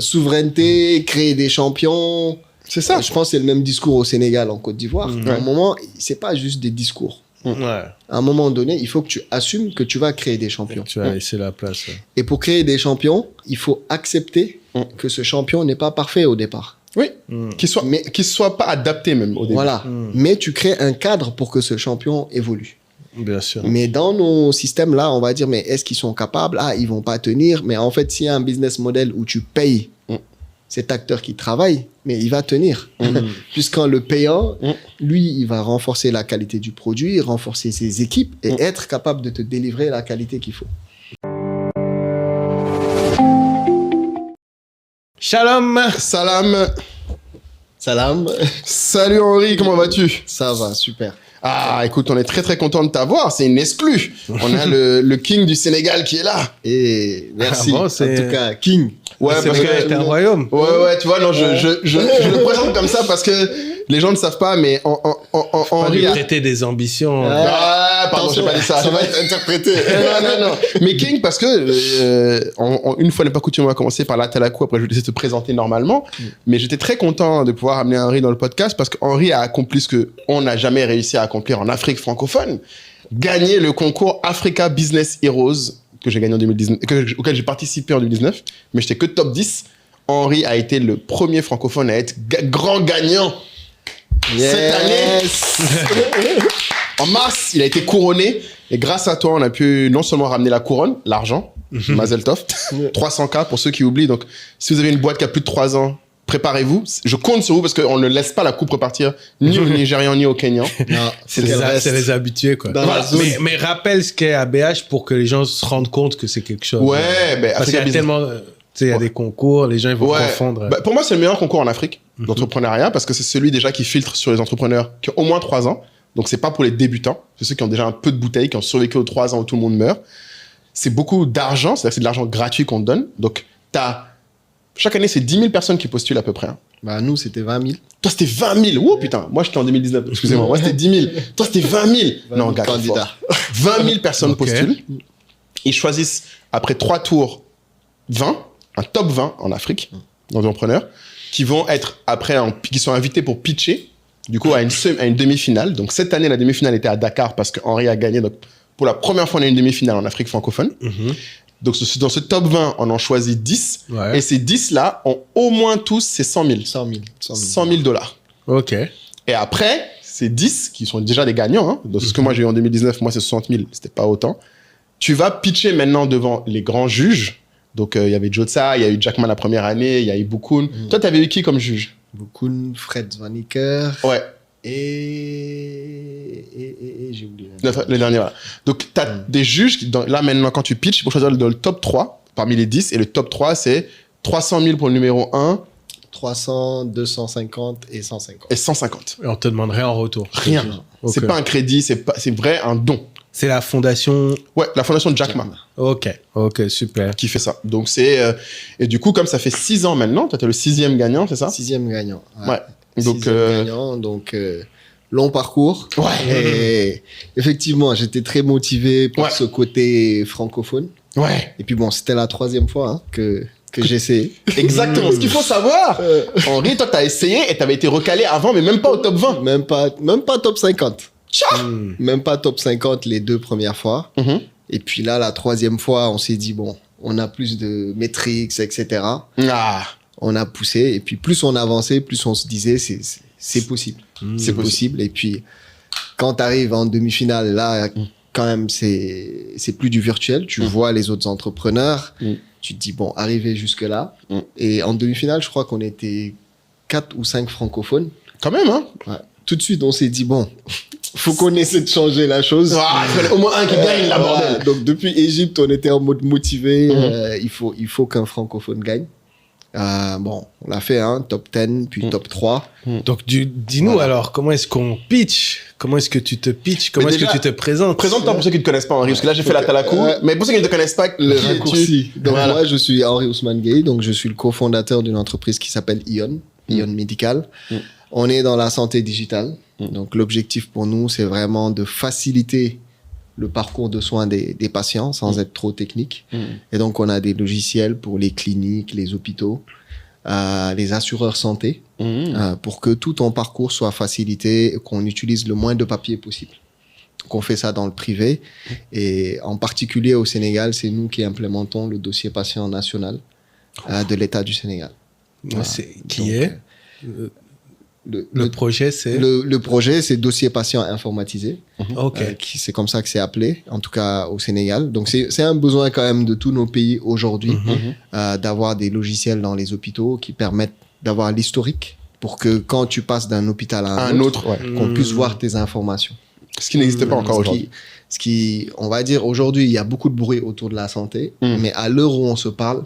souveraineté, créer des champions. C'est ça. Je pense que c'est le même discours au Sénégal, en Côte d'Ivoire. À un moment, c'est pas juste des discours. Ouais. À un moment donné, il faut que tu assumes que tu vas créer des champions. Tu vas laisser la place. Ouais. Et pour créer des champions, il faut accepter que ce champion n'est pas parfait au départ. Oui. Qu'il soit pas adapté même au début. Voilà. Mais tu crées un cadre pour que ce champion évolue. Bien sûr. Mais dans nos systèmes-là, on va dire, mais est-ce qu'ils sont capables? Ah, ils vont pas tenir. Mais en fait, s'il y a un business model où tu payes cet acteur qui travaille, mais il va tenir. Puisqu'en le payant, lui, il va renforcer la qualité du produit, renforcer ses équipes et être capable de te délivrer la qualité qu'il faut. Shalom. Salam. Salam. Salut Henri, comment vas-tu? Ça va, super. Ah, écoute, on est très très content de t'avoir. C'est une exclue. On a le king du Sénégal qui est là. Et merci. Ah bon, en tout cas, King. Ouais, le Sénégal est un royaume. Ouais, tu vois, non, je le présente comme ça parce que les gens ne savent pas, mais Henri Henri a traité des ambitions. Ah, pardon, j'ai pas dit ça. Ça va être interprété. Non. Mais King, parce que une fois n'est pas coutume, on va commencer par l'Atalakou, après je vais te laisser te présenter normalement. Mais j'étais très content de pouvoir amener Henri dans le podcast parce qu'Henri a accompli ce qu'on n'a jamais réussi à accomplir en Afrique francophone. Gagner le concours Africa Business Heroes que j'ai gagné en 2019, auquel j'ai participé en 2019, mais j'étais que top 10. Henri a été le premier francophone à être grand gagnant. Cette année, en mars, il a été couronné. Et grâce à toi, on a pu non seulement ramener la couronne, l'argent, Mazel Tov, 300K pour ceux qui oublient. Donc, si vous avez une boîte qui a plus de 3 ans, préparez-vous. Je compte sur vous parce qu'on ne laisse pas la coupe repartir ni au Nigérian ni au Kenyan. Non, C'est les habitués, quoi. Voilà. Mais rappelle ce qu'est ABH pour que les gens se rendent compte que c'est quelque chose. Ouais, mais parce qu'il y a tellement... Tu sais, il y a des concours, les gens ils vont confondre. Bah, pour moi, c'est le meilleur concours en Afrique d'entrepreneuriat parce que c'est celui déjà qui filtre sur les entrepreneurs qui ont au moins 3 ans. Donc, c'est pas pour les débutants. C'est ceux qui ont déjà un peu de bouteilles, qui ont survécu aux 3 ans où tout le monde meurt. C'est beaucoup d'argent. C'est-à-dire que c'est de l'argent gratuit qu'on te donne. Donc, chaque année, c'est 10 000 personnes qui postulent à peu près. Bah, nous, c'était 20 000. Toi, c'était 20 000. Oh, putain. Moi, j'étais en 2019. Excusez-moi. Moi, c'était 10 000. Toi, c'était 20 000. Non, gars, candidat. 20 000 personnes postulent. Ils choisissent, après 3 tours, 20, un top 20 en Afrique, d'entrepreneurs, qui vont être après, qui sont invités pour pitcher, du coup, à une demi-finale. Donc, cette année, la demi-finale était à Dakar parce que Henri a gagné. Donc, pour la première fois, on a une demi-finale en Afrique francophone. Donc, dans ce top 20, on en choisit 10. Ouais. Et ces 10-là ont au moins tous, c'est 100 000. 100 000 dollars. OK. Et après, ces 10, qui sont déjà des gagnants, hein, donc ce que moi j'ai eu en 2019, moi c'est 60 000, c'était pas autant. Tu vas pitcher maintenant devant les grands juges. Donc, il y avait Jotsa, il y a eu Jackman la première année, il y a eu Boukoun. Toi, t'avais eu qui comme juge? Boukoun, Fred Zwaniker. Ouais. Et j'ai oublié. Le dernier, voilà. Donc, tu as des juges qui, là, maintenant, quand tu pitches, pour choisir le top 3 parmi les 10. Et le top 3, c'est 300 000 pour le numéro 1. 300, 250 et 150. Et 150. Et on te demande rien en retour. Rien. Okay. C'est pas un crédit, c'est vrai un don. C'est la fondation... Ouais, la fondation Jack Ma. Ok, super. Qui fait ça. Donc, c'est... et du coup, comme ça fait 6 ans maintenant, toi, t'es le 6e gagnant, c'est ça? 6e gagnant. Ouais. Donc, gagnant, donc long parcours. Ouais. Et effectivement, j'étais très motivé par ce côté francophone. Ouais. Et puis bon, c'était la 3e fois hein, que j'essayais. Exactement. Ce qu'il faut savoir, Henri, toi, t'as essayé et t'avais été recalé avant, mais même pas au top 20. Même pas top 50. Même pas top 50 les 2 premières fois. Et puis là, la 3e fois, on s'est dit, bon, on a plus de métriques, etc. On a poussé. Et puis, plus on avançait, plus on se disait, c'est possible. C'est possible. Et puis, quand tu arrives en demi-finale, là, quand même, c'est plus du virtuel. Tu vois les autres entrepreneurs. Tu te dis, bon, arriver jusque-là. Et en demi-finale, je crois qu'on était 4 ou 5 francophones. Quand même, hein? Ouais. Tout de suite, on s'est dit, bon, faut qu'on essaie de changer la chose. Il fallait au moins un qui gagne la bordel. Donc, depuis Égypte, on était en mode motivé. Il faut qu'un francophone gagne. Bon, on l'a fait, hein, top 10, puis top 3. Donc, dis-nous alors, comment est-ce qu'on pitch? Comment est-ce que tu te pitches? Comment est-ce que tu te présentes? Présente-toi pour ceux qui ne te connaissent pas, Henri, parce que là, j'ai fait la Talakou, mais pour ceux qui ne te connaissent pas, le raccourci. Donc, moi, je suis Henri Ousmane Gueye, donc je suis le cofondateur d'une entreprise qui s'appelle Ion Médical. On est dans la santé digitale. Donc, l'objectif pour nous, c'est vraiment de faciliter le parcours de soins des patients sans être trop technique. Et donc, on a des logiciels pour les cliniques, les hôpitaux. les assureurs santé, pour que tout ton parcours soit facilité, qu'on utilise le moins de papier possible. Donc, on fait ça dans le privé. Et en particulier au Sénégal, c'est nous qui implémentons le dossier patient national de l'État du Sénégal. Voilà. Le projet, c'est le projet, c'est dossier patient informatisé. Ok. C'est comme ça que c'est appelé, en tout cas au Sénégal. Donc, c'est un besoin quand même de tous nos pays aujourd'hui d'avoir des logiciels dans les hôpitaux qui permettent d'avoir l'historique pour que quand tu passes d'un hôpital à un autre, qu'on puisse voir tes informations. Ce qui n'existe pas encore aujourd'hui. On va dire, aujourd'hui, il y a beaucoup de bruit autour de la santé, mais à l'heure où on se parle,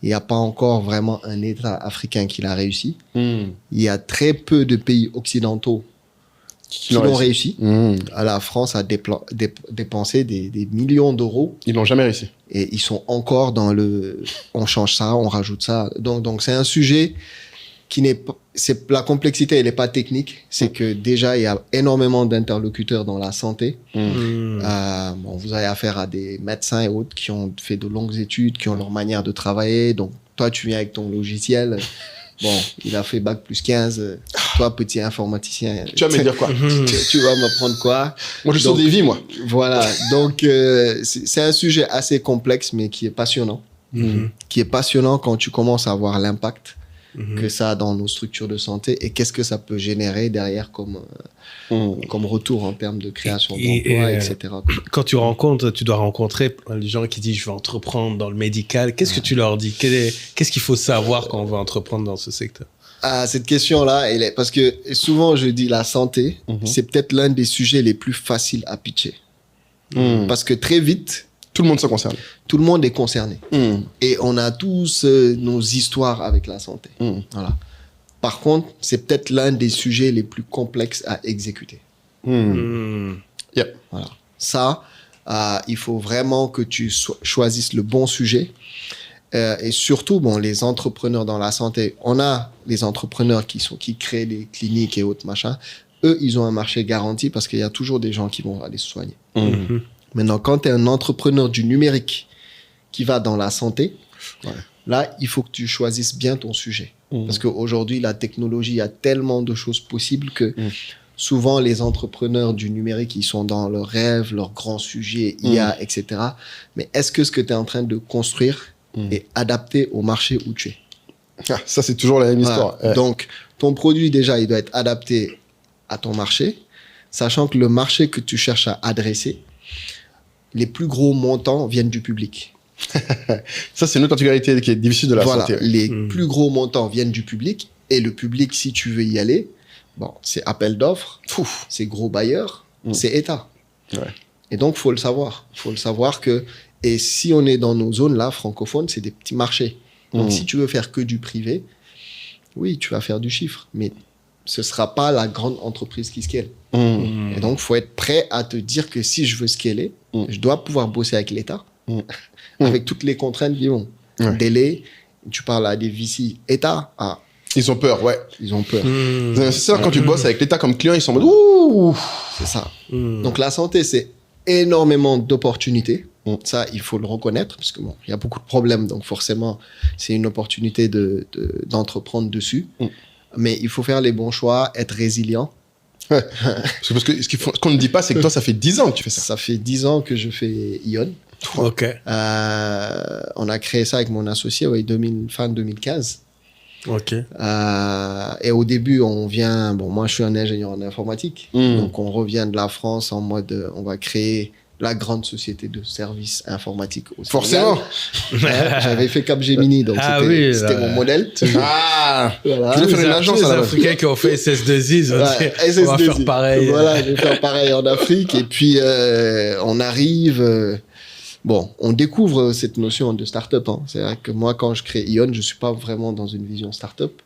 il n'y a pas encore vraiment un État africain qui l'a réussi. Il y a très peu de pays occidentaux qui l'ont réussi. La France a dépensé des millions d'euros. Ils l'ont jamais réussi. Et ils sont encore dans on change ça, on rajoute ça. Donc c'est un sujet qui n'est pas... La complexité, elle n'est pas technique. C'est que déjà, il y a énormément d'interlocuteurs dans la santé. Vous avez affaire à des médecins et autres qui ont fait de longues études, qui ont leur manière de travailler. Donc, toi, tu viens avec ton logiciel. Bon, il a fait bac plus 15. Toi, petit informaticien. Tu vas me dire quoi? Tu vas m'apprendre quoi? Moi, je sauve des vies, moi. Voilà. Donc, c'est un sujet assez complexe, mais qui est passionnant. Qui est passionnant quand tu commences à voir l'impact que ça a dans nos structures de santé et qu'est-ce que ça peut générer derrière comme retour en termes de création d'emplois, etc. Quand tu dois rencontrer les gens qui disent « je veux entreprendre dans le médical », qu'est-ce que tu leur dis? Qu'est-ce qu'il faut savoir quand on veut entreprendre dans ce secteur? Cette question-là, parce que souvent je dis la santé, c'est peut-être l'un des sujets les plus faciles à pitcher. Parce que très vite, tout le monde se concerne. Tout le monde est concerné. Et on a tous nos histoires avec la santé. Voilà. Par contre, c'est peut-être l'un des sujets les plus complexes à exécuter. Yep. Voilà. Ça, il faut vraiment que tu choisisses le bon sujet. Et surtout, les entrepreneurs dans la santé, on a les entrepreneurs qui créent des cliniques et autres machins. Eux, ils ont un marché garanti parce qu'il y a toujours des gens qui vont aller se soigner. Maintenant, quand tu es un entrepreneur du numérique qui va dans la santé, là, il faut que tu choisisses bien ton sujet. Parce qu'aujourd'hui, la technologie, il y a tellement de choses possibles que souvent, les entrepreneurs du numérique, ils sont dans leurs rêves, leurs grands sujets, IA, etc. Mais est-ce que ce que tu es en train de construire est adapté au marché où tu es? Ça, c'est toujours la même histoire. Donc, ton produit, déjà, il doit être adapté à ton marché, sachant que le marché que tu cherches à adresser, les plus gros montants viennent du public. Ça, c'est une autre particularité qui est difficile de la santé. Les plus gros montants viennent du public. Et le public, si tu veux y aller, c'est appel d'offres, c'est gros bailleurs, c'est État. Et donc, il faut le savoir. Il faut le savoir que... Et si on est dans nos zones-là, francophones, c'est des petits marchés. Donc, si tu veux faire que du privé, oui, tu vas faire du chiffre. Mais ce ne sera pas la grande entreprise qui scale. Et donc, il faut être prêt à te dire que si je veux scaler, je dois pouvoir bosser avec l'État, avec toutes les contraintes qui vont. Délai, tu parles à des VC, État, ils ont peur, Ils ont peur. C'est ça, quand tu bosses avec l'État comme client, ils sont en mode ouh. C'est ça. Donc, la santé, c'est énormément d'opportunités. Ça, il faut le reconnaître, parce que il y a beaucoup de problèmes, donc forcément, c'est une opportunité d'entreprendre dessus. Mais il faut faire les bons choix, être résilient. Parce que ce qu'on ne dit pas, c'est que toi, ça fait 10 ans que tu fais ça. Ça fait 10 ans que je fais Ion. Ok. On a créé ça avec mon associé, fin 2015. Ok. Et au début, moi, je suis un ingénieur en informatique. Donc, on revient de la France en mode, on va créer la grande société de services informatiques au Sénégal. Forcément. J'avais fait Capgemini, donc c'était mon modèle. Voilà. Tu veux faire une agence à la Africains qui ont fait SS2I, on va faire pareil. Voilà, je vais faire pareil en Afrique. Et puis, on arrive... on découvre cette notion de start-up. C'est vrai que moi, quand je crée Ion, je suis pas vraiment dans une vision start-up.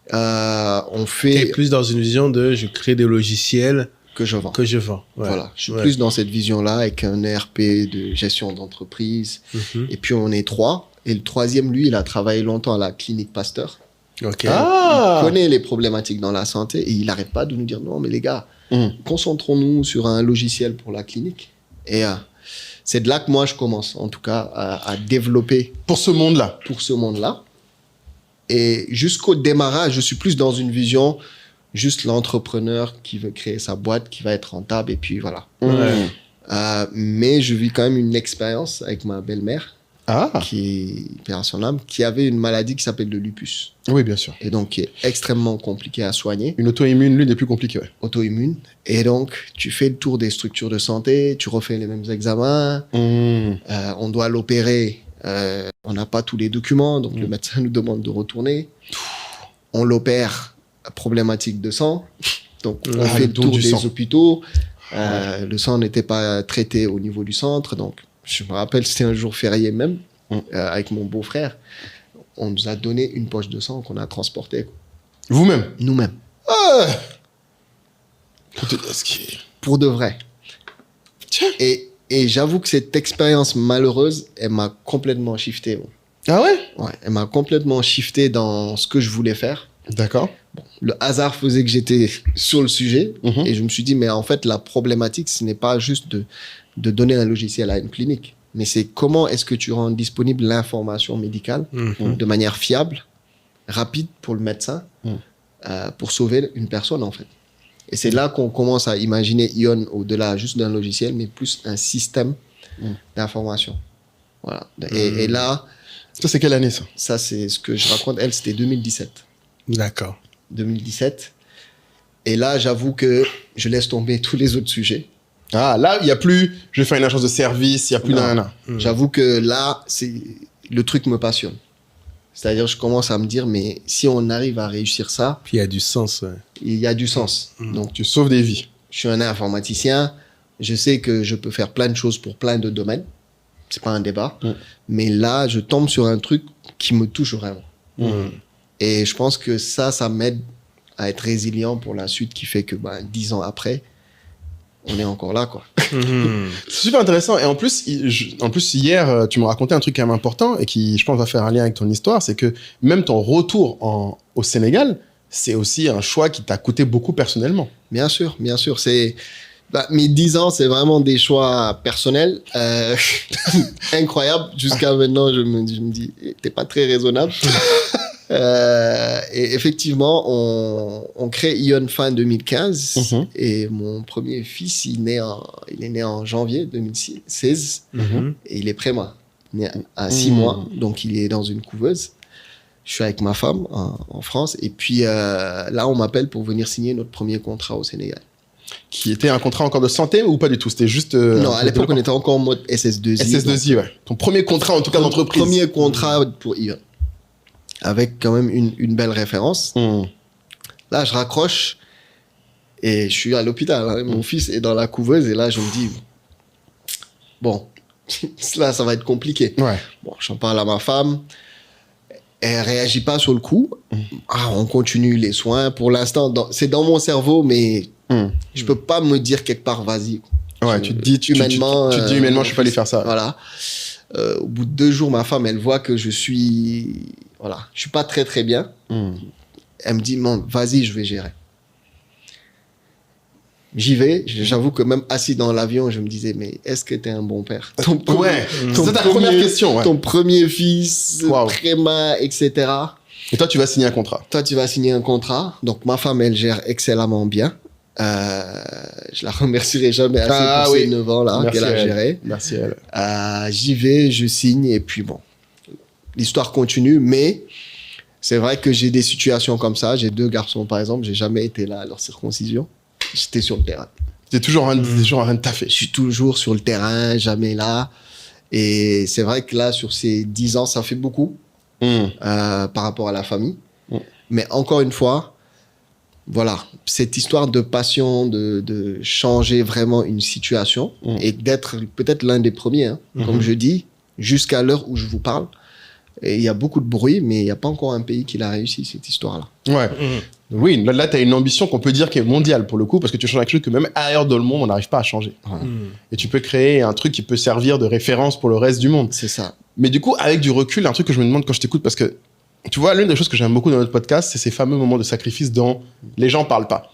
T'es plus dans une vision de je crée des logiciels que je vends. Voilà, je suis plus dans cette vision-là avec un ERP de gestion d'entreprise. Et puis, on est 3. Et le 3e, lui, il a travaillé longtemps à la clinique Pasteur. Okay. Il connaît les problématiques dans la santé et il n'arrête pas de nous dire non, mais les gars, concentrons-nous sur un logiciel pour la clinique. Et c'est de là que moi, je commence, en tout cas, à développer. Pour ce monde-là. Pour ce monde-là. Et jusqu'au démarrage, je suis plus dans une vision, juste l'entrepreneur qui veut créer sa boîte, qui va être rentable, et puis voilà. Mais je vis quand même une expérience avec ma belle-mère, qui est père à son âme, qui avait une maladie qui s'appelle le lupus. Oui, bien sûr. Et donc, qui est extrêmement compliquée à soigner. Une auto-immune, l'une des plus compliquées, ouais. Auto-immune. Et donc, tu fais le tour des structures de santé, tu refais les mêmes examens, on doit l'opérer, on n'a pas tous les documents, donc le médecin nous demande de retourner. On l'opère, problématique de sang, donc on fait le tour des hôpitaux. Le sang n'était pas traité au niveau du centre, donc je me rappelle, c'était un jour férié même, avec mon beau-frère. On nous a donné une poche de sang qu'on a transportée. Vous-même? Nous-mêmes. Pour de vrai. Tiens. Et j'avoue que cette expérience malheureuse, elle m'a complètement shifté. Ah ouais? Ouais, elle m'a complètement shifté dans ce que je voulais faire. D'accord. Bon, le hasard faisait que j'étais sur le sujet et je me suis dit, mais en fait, la problématique, ce n'est pas juste de donner un logiciel à une clinique, mais c'est comment est-ce que tu rends disponible l'information médicale de manière fiable, rapide pour le médecin, pour sauver une personne, en fait. Et c'est là qu'on commence à imaginer Ion au-delà juste d'un logiciel, mais plus un système d'information. Voilà. Et là... Ça, c'est quelle année, ça? Ça, c'est ce que je raconte. Elle, c'était 2017. D'accord. 2017. Et là, j'avoue que je laisse tomber tous les autres sujets. Ah, là, il n'y a plus, je vais faire une agence de service, il n'y a plus d'un. J'avoue que là, le truc me passionne. C'est-à-dire, je commence à me dire, mais si on arrive à réussir ça... Puis il y a du sens. Ouais. Il y a du sens. Donc, tu sauves des vies. Je suis un informaticien. Je sais que je peux faire plein de choses pour plein de domaines. C'est pas un débat. Mais là, je tombe sur un truc qui me touche vraiment. Et je pense que ça m'aide à être résilient pour la suite, qui fait que 10 ans après, on est encore là, quoi. C'est super intéressant. Et en plus, hier, tu me racontais un truc quand même important et qui, je pense, va faire un lien avec ton histoire. C'est que même ton retour au Sénégal, c'est aussi un choix qui t'a coûté beaucoup personnellement. Bien sûr, bien sûr. Mes 10 ans, c'est vraiment des choix personnels. Incroyable. Jusqu'à maintenant, je me dis, t'es pas très raisonnable. Et effectivement, on crée Ion fin 2015 et mon premier fils, il est né en janvier 2016 et il est prémat. Il est né à 6 mois, donc il est dans une couveuse. Je suis avec ma femme en France et puis là, on m'appelle pour venir signer notre premier contrat au Sénégal. Qui était un contrat encore de santé ou pas du tout? C'était juste... non, à l'époque, on était encore en mode SS2I. SS2I, ouais. Ton premier contrat, en tout cas, d'entreprise. Premier contrat pour Ion. Avec quand même une belle référence. Là, je raccroche et je suis à l'hôpital. Hein. Mon fils est dans la couveuse et là, je me dis, bon, là, ça va être compliqué. Ouais. Bon, j'en parle à ma femme. Elle réagit pas sur le coup. On continue les soins. Pour l'instant, c'est dans mon cerveau, mais je peux pas me dire quelque part, vas-y. Ouais, tu te dis humainement, je peux pas aller faire ça. Voilà. Au bout de 2 jours, ma femme, elle voit que je suis pas très très bien. Elle me dit, non, vas-y, je vais gérer. J'y vais. J'avoue que même assis dans l'avion, je me disais, mais est-ce que t'es un bon père? C'est ta première question. Ouais. Ton premier fils, prémat, etc. Et toi, tu vas signer un contrat. Donc, ma femme, elle gère excellemment bien. Je la remercierai jamais assez pour ces 9 ans là qu'elle a géré. Merci à elle. J'y vais, je signe et puis bon, l'histoire continue. Mais c'est vrai que j'ai des situations comme ça. J'ai 2 garçons par exemple. J'ai jamais été là à leur circoncision. J'étais sur le terrain. T'es toujours en train de taffer. Je suis toujours sur le terrain, jamais là. Et c'est vrai que là, sur ces 10 ans, ça fait beaucoup par rapport à la famille. Mais encore une fois, voilà, cette histoire de passion, de changer vraiment une situation et d'être peut-être l'un des premiers, comme je dis, jusqu'à l'heure où je vous parle. Et il y a beaucoup de bruit, mais il n'y a pas encore un pays qui l'a réussi, cette histoire-là. Ouais. Oui, là, tu as une ambition qu'on peut dire qui est mondiale pour le coup, parce que tu changes quelque chose que même ailleurs dans le monde, on n'arrive pas à changer. Et tu peux créer un truc qui peut servir de référence pour le reste du monde. C'est ça. Mais du coup, avec du recul, un truc que je me demande quand je t'écoute, parce que tu vois, l'une des choses que j'aime beaucoup dans notre podcast, c'est ces fameux moments de sacrifice dont les gens parlent pas.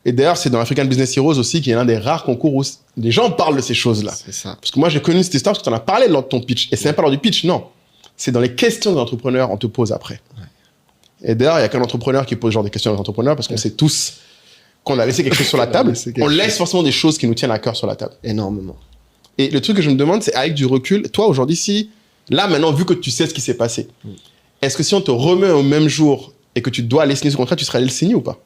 Et d'ailleurs, c'est dans African Business Heroes aussi qui est l'un des rares concours où les gens parlent de ces choses-là. C'est ça. Parce que moi, j'ai connu cette histoire parce que tu en as parlé lors de ton pitch. Et c'est même pas lors du pitch, non. C'est dans les questions de l'entrepreneur, on te pose après. Et d'ailleurs, il y a qu'un entrepreneur qui pose ce genre de questions aux entrepreneurs parce qu'on sait tous qu'on a laissé quelque chose sur la table. On laisse forcément des choses qui nous tiennent à cœur sur la table. Énormément. Et le truc que je me demande, c'est avec du recul, toi aujourd'hui, si, là maintenant, vu que tu sais ce qui s'est passé, est-ce que si on te remet au même jour et que tu dois aller signer ce contrat, tu serais allé le signer ou pas?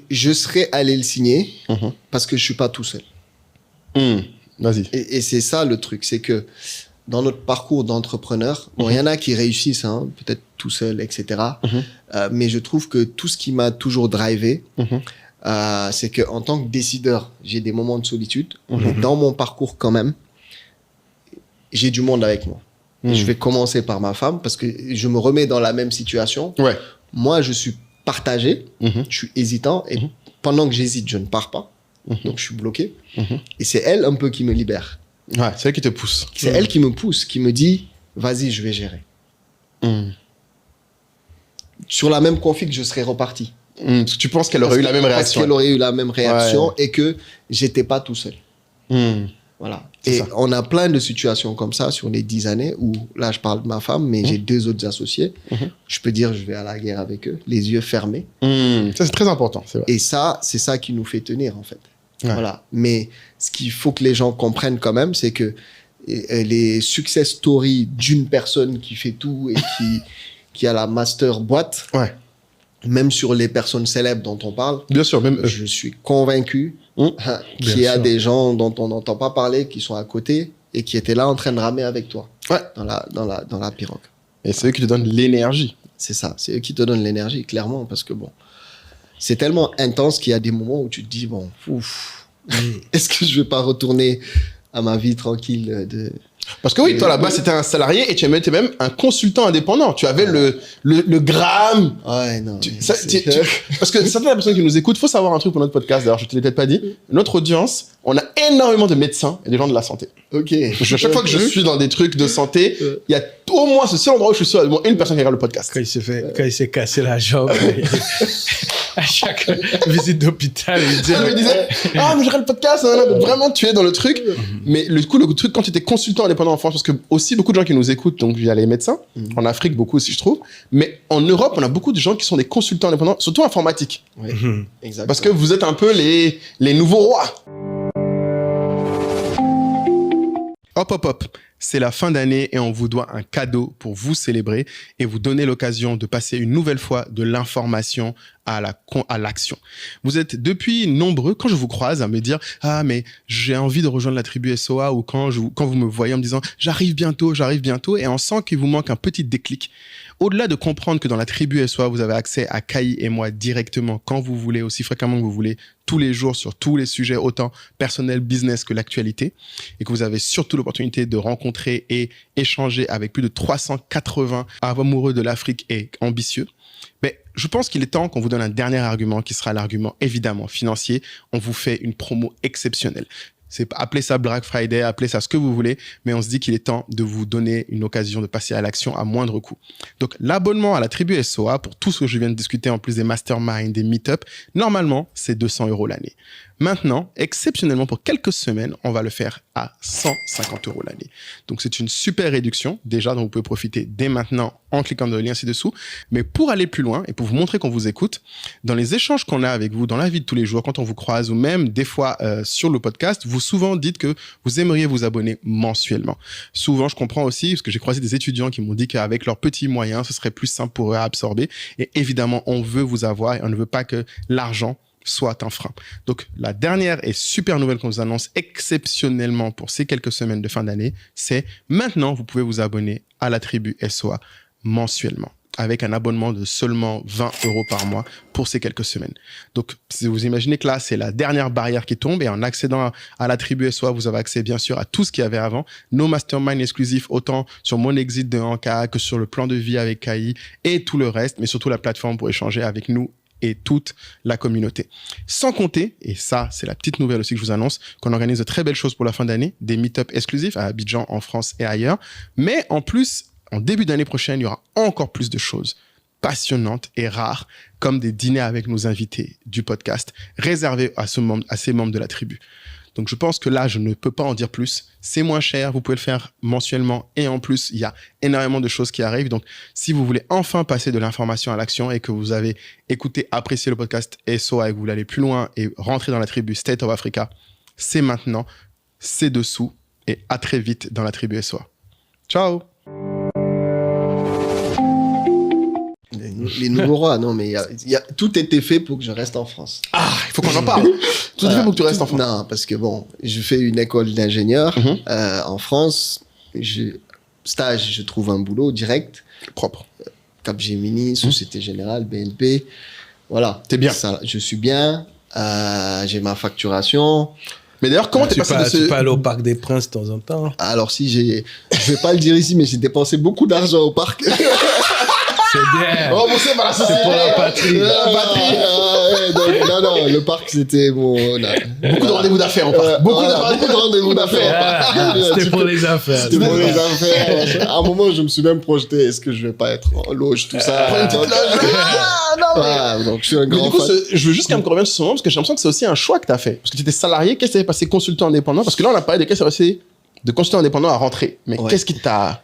Je serais allé le signer parce que je suis pas tout seul. Vas-y. Et c'est ça le truc, c'est que dans notre parcours d'entrepreneur, bon, il y en a qui réussissent, hein, peut-être tout seul, etc. Mais je trouve que tout ce qui m'a toujours drivé, c'est que en tant que décideur, j'ai des moments de solitude. Mais dans mon parcours quand même, j'ai du monde avec moi. Je vais commencer par ma femme parce que je me remets dans la même situation. Ouais. Moi, je suis partagé, je suis hésitant et pendant que j'hésite, je ne pars pas. Donc, je suis bloqué. Et c'est elle un peu qui me libère. Ouais, c'est elle qui te pousse. C'est elle qui me pousse, qui me dit, vas-y, je vais gérer. Sur la même config, je serais reparti. Parce que tu penses qu'elle aurait eu la même réaction. Parce qu'elle aurait eu la même réaction et que j'étais pas tout seul. Voilà. Et on a plein de situations comme ça sur les 10 années où, là, je parle de ma femme, mais j'ai 2 autres associés. Je peux dire, je vais à la guerre avec eux, les yeux fermés. Ça, c'est très important, c'est vrai. Et ça, c'est ça qui nous fait tenir, en fait. Voilà. Mais ce qu'il faut que les gens comprennent quand même, c'est que les success stories d'une personne qui fait tout et qui a la master boîte, même sur les personnes célèbres dont on parle, bien sûr, même je suis convaincu qu'il y a des gens dont on n'entend pas parler, qui sont à côté et qui étaient là en train de ramer avec toi dans la pirogue. Et c'est eux qui te donnent l'énergie. C'est ça, c'est eux qui te donnent l'énergie, clairement, parce que bon, c'est tellement intense qu'il y a des moments où tu te dis, bon, est-ce que je vais pas retourner à ma vie tranquille de... Parce que oui, toi là-bas, c'était un salarié et tu étais même un consultant indépendant. Tu avais le gramme. Ouais, non. Parce que certaines personnes qui nous écoutent, faut savoir un truc pour notre podcast. D'ailleurs, je te l'ai peut-être pas dit. Notre audience, on a énormément de médecins et des gens de la santé. Ok. À chaque fois que je suis dans des trucs de santé, il y a au moins ce seul endroit où je suis sûr, au moins une personne qui regarde le podcast. Quand il s'est cassé la jambe, à chaque visite d'hôpital, il me disait, mais je regarde le podcast, vraiment, tu es dans le truc. Mais le truc, quand tu étais consultant indépendant en France, parce que aussi beaucoup de gens qui nous écoutent, donc il y a les médecins, en Afrique beaucoup aussi, je trouve. Mais en Europe, on a beaucoup de gens qui sont des consultants indépendants, surtout informatiques. Oui, exactement. Parce que vous êtes un peu les nouveaux rois. Hop. C'est la fin d'année et on vous doit un cadeau pour vous célébrer et vous donner l'occasion de passer une nouvelle fois de l'information à l'action. Vous êtes depuis nombreux, quand je vous croise, à me dire « Ah, mais j'ai envie de rejoindre la tribu SOA » ou quand vous me voyez en me disant « J'arrive bientôt » et on sent qu'il vous manque un petit déclic. Au-delà de comprendre que dans la tribu SOA, vous avez accès à Kai et moi directement quand vous voulez, aussi fréquemment que vous voulez, tous les jours sur tous les sujets, autant personnel, business que l'actualité, et que vous avez surtout l'opportunité de rencontrer et échanger avec plus de 380 amoureux de l'Afrique et ambitieux, mais je pense qu'il est temps qu'on vous donne un dernier argument qui sera l'argument évidemment financier. On vous fait une promo exceptionnelle. Appelez ça Black Friday, appelez ça ce que vous voulez, mais on se dit qu'il est temps de vous donner une occasion de passer à l'action à moindre coût. Donc, l'abonnement à la tribu SOA, pour tout ce que je viens de discuter, en plus des masterminds, des meet-up, normalement, c'est 200 € l'année. Maintenant, exceptionnellement, pour quelques semaines, on va le faire à 150 € l'année. Donc, c'est une super réduction, déjà, dont vous pouvez profiter dès maintenant en cliquant dans le lien ci-dessous. Mais pour aller plus loin et pour vous montrer qu'on vous écoute, dans les échanges qu'on a avec vous, dans la vie de tous les jours, quand on vous croise ou même des fois sur le podcast, vous souvent dites que vous aimeriez vous abonner mensuellement. Souvent, je comprends aussi, parce que j'ai croisé des étudiants qui m'ont dit qu'avec leurs petits moyens, ce serait plus simple pour eux à absorber. Et évidemment, on veut vous avoir et on ne veut pas que l'argent soit un frein. Donc, la dernière et super nouvelle qu'on vous annonce exceptionnellement pour ces quelques semaines de fin d'année, c'est maintenant, vous pouvez vous abonner à la tribu SOA mensuellement, avec un abonnement de seulement 20 € par mois pour ces quelques semaines. Donc, vous imaginez que là, c'est la dernière barrière qui tombe et en accédant à la tribu SOA, vous avez accès bien sûr à tout ce qu'il y avait avant, nos masterminds exclusifs, autant sur mon exit de Anka que sur le plan de vie avec Kai et tout le reste, mais surtout la plateforme pour échanger avec nous et toute la communauté. Sans compter, et ça, c'est la petite nouvelle aussi que je vous annonce, qu'on organise de très belles choses pour la fin d'année, des meet-up exclusifs à Abidjan, en France et ailleurs. Mais en plus, en début d'année prochaine, il y aura encore plus de choses passionnantes et rares, comme des dîners avec nos invités du podcast, réservés à ces membres de la tribu. Donc, je pense que là, je ne peux pas en dire plus. C'est moins cher. Vous pouvez le faire mensuellement. Et en plus, il y a énormément de choses qui arrivent. Donc, si vous voulez enfin passer de l'information à l'action et que vous avez écouté, apprécié le podcast SOA et que vous voulez aller plus loin et rentrer dans la tribu State of Africa, c'est maintenant, c'est dessous. Et à très vite dans la tribu SOA. Ciao! Les nouveaux rois, non, mais tout était fait pour que je reste en France. Ah, il faut qu'on en parle. Tout est fait pour que tu restes en France. Non, parce que bon, je fais une école d'ingénieur en France. Stage, je trouve un boulot direct. Propre. Capgemini, Société Générale, BNP. Voilà. T'es bien. Ça, je suis bien. J'ai ma facturation. Mais d'ailleurs, comment t'es passé de ce... Tu peux aller au Parc des Princes de temps en temps. Alors, je vais pas le dire ici, mais j'ai dépensé beaucoup d'argent au parc. C'est bien. Remboursé par la société. C'est pour la patrie. Non, le parc, c'était bon. Beaucoup de rendez-vous d'affaires au parc. Beaucoup de rendez-vous d'affaires. C'était pour les affaires. C'était pour les affaires. À un moment, je me suis même projeté, est-ce que je vais pas être en loge, tout ça. Prends une petite loge. Donc, je suis un grand Mais du coup, fan. je veux juste quand même qu'on revienne sur ce moment, parce que j'ai l'impression que c'est aussi un choix que tu as fait. Parce que tu étais salarié, qu'est-ce qui t'est passé consultant indépendant? Parce que là, on a parlé de qu'est-ce qui s'est passé de consultant indépendant à rentrer. Mais qu'est-ce qui t'a...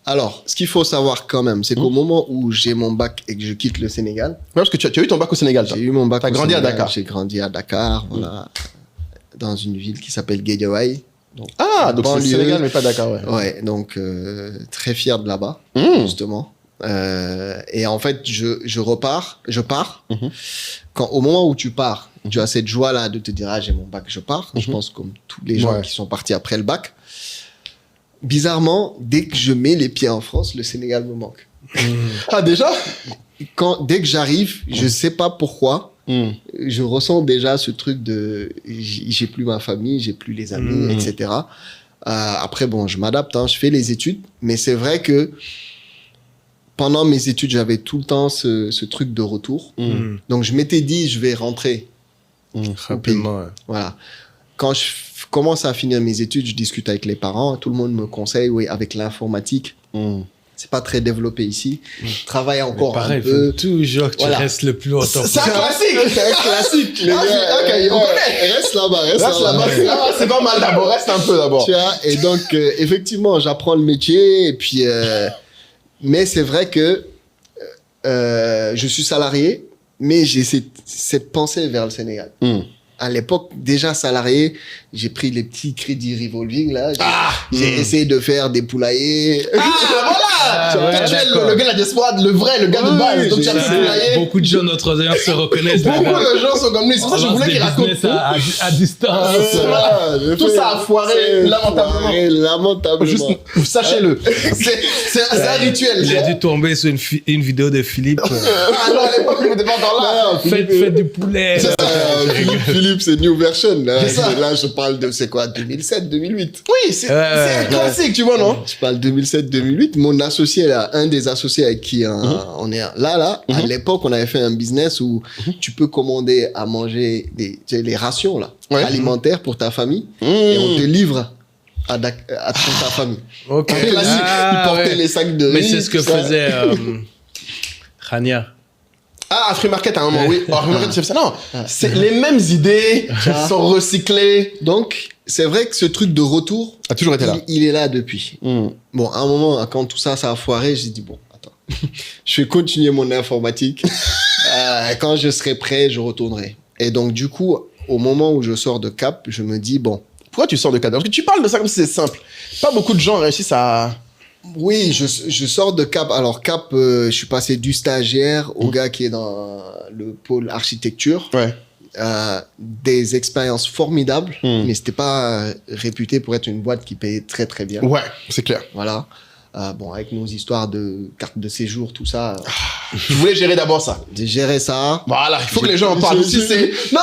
Alors, ce qu'il faut savoir quand même, c'est qu'au moment où j'ai mon bac et que je quitte le Sénégal... Ouais, parce que tu as eu ton bac au Sénégal, toi. J'ai eu mon bac au Sénégal. T'as grandi à Dakar. J'ai grandi à Dakar, voilà, dans une ville qui s'appelle Guédiawaye. Donc c'est le Sénégal, mais pas Dakar, ouais. Ouais, donc très fier de là-bas, justement. Et en fait, je pars. Au moment où tu pars, tu as cette joie-là de te dire, ah, j'ai mon bac, je pars. Je pense comme tous les gens qui sont partis après le bac. Bizarrement, dès que je mets les pieds en France, le Sénégal me manque. Ah, déjà? Dès que j'arrive, je sais pas pourquoi, je ressens déjà ce truc de j'ai plus ma famille, j'ai plus les amis, etc. Après, bon, je m'adapte, je fais les études, mais c'est vrai que pendant mes études, j'avais tout le temps ce truc de retour. Donc, je m'étais dit, je vais rentrer rapidement. Ouais. Voilà. Quand je commence à finir mes études, je discute avec les parents. Tout le monde me conseille, oui, avec l'informatique. C'est pas très développé ici. Travaille encore pareil, un peu. Toujours que tu restes le plus longtemps. C'est un classique. C'est un classique. Les gars, on connaît. Reste là-bas. C'est pas mal d'abord. Reste un peu d'abord. Tu vois, et donc, effectivement, j'apprends le métier. Et puis, mais c'est vrai que je suis salarié, mais j'ai cette pensée vers le Sénégal. À l'époque, déjà salarié, j'ai pris les petits crédits revolving, là. J'ai essayé de faire des poulaillers. Voilà! Tu es le gars de la diaspora, le vrai, le gars de base. Donc, tu as fait poulailler. Beaucoup de gens, notre audience, se reconnaissent. Beaucoup de gens sont comme lui. C'est pour ça que je voulais qu'il raconte à distance. Tout ça a foiré lamentablement. Juste, sachez-le. C'est un rituel. J'ai dû tomber sur une vidéo de Philippe. Ah non, à l'époque, il n'était pas encore là. Faites du poulet. Philippe, c'est New Version. Là, je parle de, c'est quoi, 2007, 2008. Oui, c'est un classique, tu vois, non? Je parle 2007, 2008. Mon associé, là, un des associés avec qui on est là, à l'époque, on avait fait un business où tu peux commander à manger les rations, là, alimentaires pour ta famille, et on te livre à ta famille. Ok. Classique. Il portait les sacs de riz. Mais c'est ce que faisait Khania. Ah, Free Market à un moment, oui. Free Market, c'est ça. Non, c'est les mêmes idées sont recyclées. Donc, c'est vrai que ce truc de retour a toujours été là. Il est là depuis. Bon, à un moment, quand tout ça a foiré, j'ai dit, bon, attends, je vais continuer mon informatique. Quand je serai prêt, je retournerai. Et donc, du coup, au moment où je sors de Cap, je me dis, bon. Pourquoi tu sors de Cap? Parce que tu parles de ça comme si c'est simple. Pas beaucoup de gens réussissent à... Oui, je sors de Cap. Alors, Cap, je suis passé du stagiaire au gars qui est dans le pôle architecture. Ouais. Des expériences formidables, mais c'était pas réputé pour être une boîte qui payait très très bien. Ouais, c'est clair. Voilà. Bon, avec nos histoires de carte de séjour, tout ça. Je voulais gérer d'abord ça. J'ai géré ça. Voilà, il faut que les gens en parlent aussi. Non,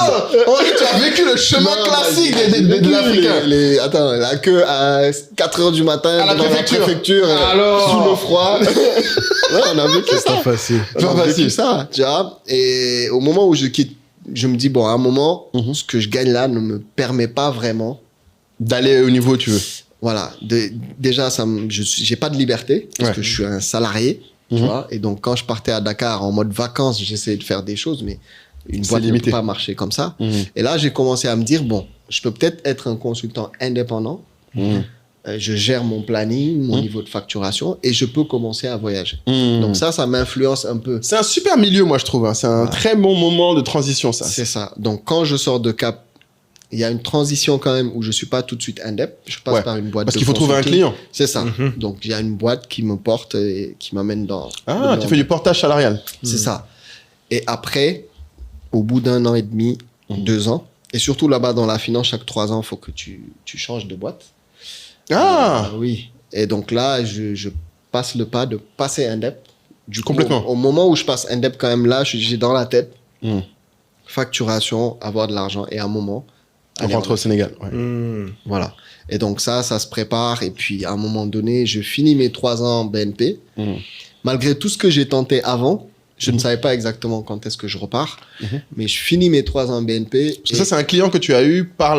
Henri, tu as vécu le chemin classique des Africains. Attends, la queue à 4h du matin à la préfecture. Alors... sous le froid. Ouais, on a vécu ça. C'est facile. On a vécu ça, tu vois. Et au moment où je quitte, je me dis, bon, à un moment, ce que je gagne là ne me permet pas vraiment d'aller au niveau où tu veux. Voilà. Déjà, j'ai pas de liberté parce que je suis un salarié, tu vois. Et donc, quand je partais à Dakar en mode vacances, j'essayais de faire des choses, mais une boîte ne peut pas marcher comme ça. Et là, j'ai commencé à me dire, bon, je peux peut-être être un consultant indépendant. Je gère mon planning, mon niveau de facturation et je peux commencer à voyager. Donc ça m'influence un peu. C'est un super milieu, moi, je trouve. Hein. C'est un très bon moment de transition, ça. C'est ça. Donc, quand je sors de Cap, il y a une transition quand même où je suis pas tout de suite indep. Je passe par une boîte parce qu'il faut trouver un client. C'est ça. Donc, il y a une boîte qui me porte et qui m'amène dans... Ah, tu fais du portage salarial. C'est ça. Et après, au bout d'1 an et demi, 2 ans, et surtout là-bas dans la finance, chaque 3 ans, il faut que tu changes de boîte. Oui. Et donc là, je passe le pas de passer indep. Du coup, complètement. Au moment où je passe indep, quand même, là, j'ai dans la tête facturation, avoir de l'argent et à un moment... On rentre au Sénégal. Voilà. Et donc ça se prépare. Et puis, à un moment donné, je finis mes 3 ans BNP. Malgré tout ce que j'ai tenté avant, je ne savais pas exactement quand est-ce que je repars. Mais je finis mes 3 ans BNP. Parce que ça, c'est un client que tu as eu par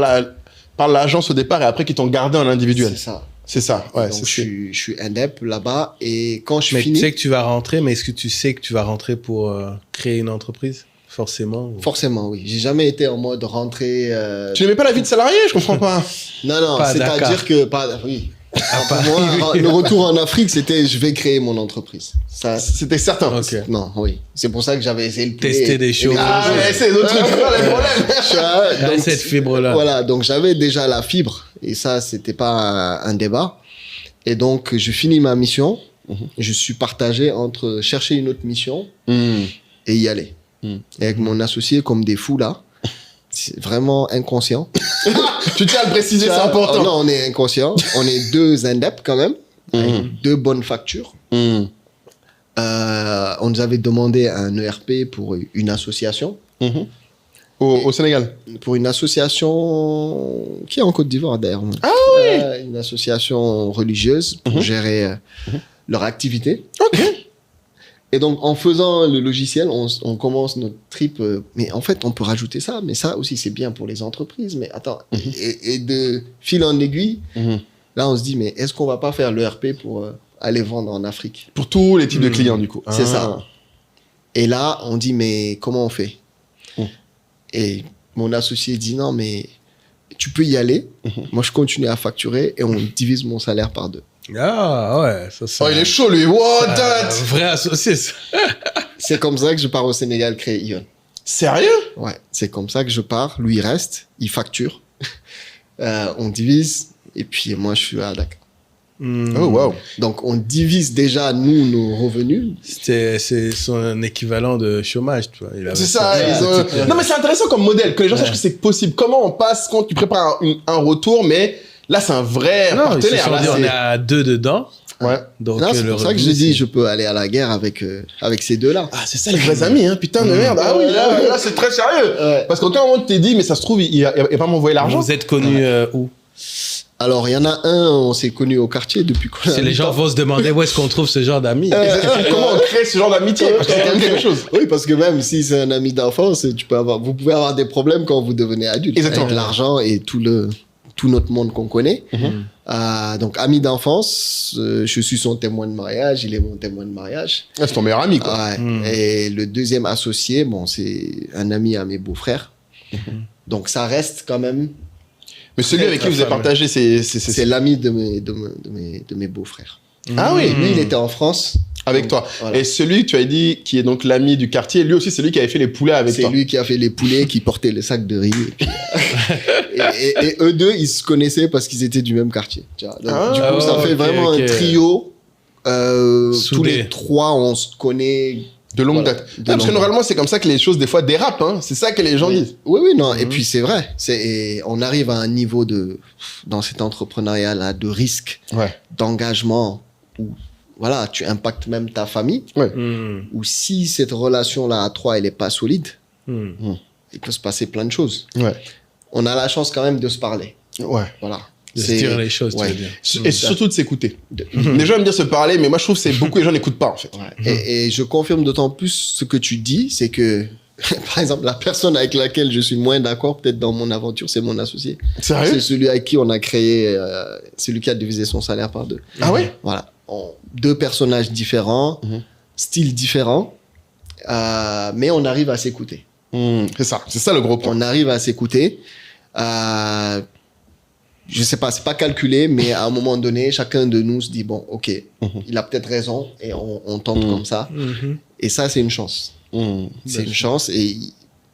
l'agence au départ et après qui t'ont gardé en individuel. C'est ça. C'est ça, ouais. Donc, je suis indep là-bas et quand je finis... Mais tu sais que tu vas rentrer, mais est-ce que tu sais que tu vas rentrer pour créer une entreprise? Forcément. Forcément, oui. J'ai jamais été en mode rentrer... Tu n'aimais pas la vie de salarié? Je comprends pas. Non, c'est-à-dire que... Oui. Pour moi, le retour en Afrique, c'était je vais créer mon entreprise. Ça, c'était certain. Okay. Non, oui. C'est pour ça que j'avais essayé le tester des choses. C'est d'autres trucs. Les problèmes. Donc, cette fibre-là. Voilà, donc j'avais déjà la fibre et ça, c'était pas un débat. Et donc, je finis ma mission. Je suis partagé entre chercher une autre mission et y aller. Et avec mon associé comme des fous là. C'est vraiment inconscient. Tu tiens à le préciser, c'est important. Non, on est inconscient. On est 2 indep quand même, avec 2 bonnes factures. On nous avait demandé un ERP pour une association. Au Sénégal. Pour une association qui est en Côte d'Ivoire d'ailleurs. Ah oui. Une association religieuse pour gérer leur activité. Ok. Et donc, en faisant le logiciel, on commence notre trip. Mais en fait, on peut rajouter ça. Mais ça aussi, c'est bien pour les entreprises. Mais attends, et de fil en aiguille, là, on se dit, mais est-ce qu'on va pas faire l'ERP pour aller vendre en Afrique? Pour tous les types de clients, du coup. C'est ça. Et là, on dit, mais comment on fait? Et mon associé dit, non, mais tu peux y aller. Moi, je continue à facturer et on divise mon salaire par 2. Ah ouais, ça. Oh, il est chaud, lui. What that? Vrai associé, ça. C'est comme ça que je pars au Sénégal créer Ion. Sérieux? Ouais, c'est comme ça que je pars. Lui, il reste, il facture. On divise et puis moi, je suis à Dakar. Oh, wow. Donc, on divise déjà, nous, nos revenus. C'est son équivalent de chômage, tu vois. C'est ça. Non, mais c'est intéressant comme modèle, que les gens sachent que c'est possible. Comment on passe quand tu prépares un retour, mais là, c'est un vrai partenaire. Là, on est à 2 dedans. Ouais. Donc, c'est pour ça que je dis, je peux aller à la guerre avec ces 2-là. Ah, c'est ça les vrais amis, hein. Putain de merde. Ah oui, là c'est très sérieux. Parce qu'aucun moment, tu t'es dit, mais ça se trouve, il va pas m'envoyer l'argent. Vous êtes connus où? Alors, il y en a un, on s'est connus au quartier depuis quoi? Si les gens vont se demander où est-ce qu'on trouve ce genre d'amis. Comment on crée ce genre d'amitié? Parce que c'est quand même quelque chose. Oui, parce que même si c'est un ami d'enfance, vous pouvez avoir des problèmes quand vous devenez adulte. Exactement. Avec l'argent et tout notre monde qu'on connaît. Donc, ami d'enfance, je suis son témoin de mariage, il est mon témoin de mariage. Ah, c'est ton meilleur ami, quoi. Ouais. Et le deuxième associé, c'est un ami à mes beaux-frères. Donc, ça reste quand même... Mais celui avec qui vous avez partagé, c'est l'ami de mes beaux-frères. Ah oui. Lui, il était en France. Avec toi. Voilà. Et celui que tu as dit, qui est donc l'ami du quartier, lui aussi, c'est lui qui avait fait les poulets avec toi. C'est lui qui a fait les poulets, qui portait le sac de riz. Et eux deux, ils se connaissaient parce qu'ils étaient du même quartier. Tu vois. Donc, du coup, ça fait vraiment un trio. Tous les 3, on se connaît... De longue date. Parce que normalement, c'est comme ça que les choses, des fois, dérapent. Hein. C'est ça que les gens disent. Oui, non. Et puis, c'est vrai. On arrive à un niveau dans cet entrepreneuriat-là, de risque, d'engagement, où voilà, tu impactes même ta famille. Ou si cette relation-là à 3, elle n'est pas solide, il peut se passer plein de choses. On a la chance quand même de se parler. Voilà. De se dire les choses, tu veux dire. Et surtout de s'écouter. Les gens aiment bien se parler, mais moi je trouve que beaucoup les gens n'écoutent pas en fait. Et je confirme d'autant plus ce que tu dis, c'est que par exemple la personne avec laquelle je suis moins d'accord peut-être dans mon aventure, c'est mon associé. Sérieux? C'est celui avec qui on a créé, celui qui a divisé son salaire par 2. Ah ouais? Voilà. 2 personnages différents, styles différents, mais on arrive à s'écouter. C'est ça le gros point. On arrive à s'écouter. Je sais pas, c'est pas calculé, mais à un moment donné, chacun de nous se dit, bon, ok, il a peut-être raison, et on tente comme ça. Et ça, c'est une chance. C'est une chance, et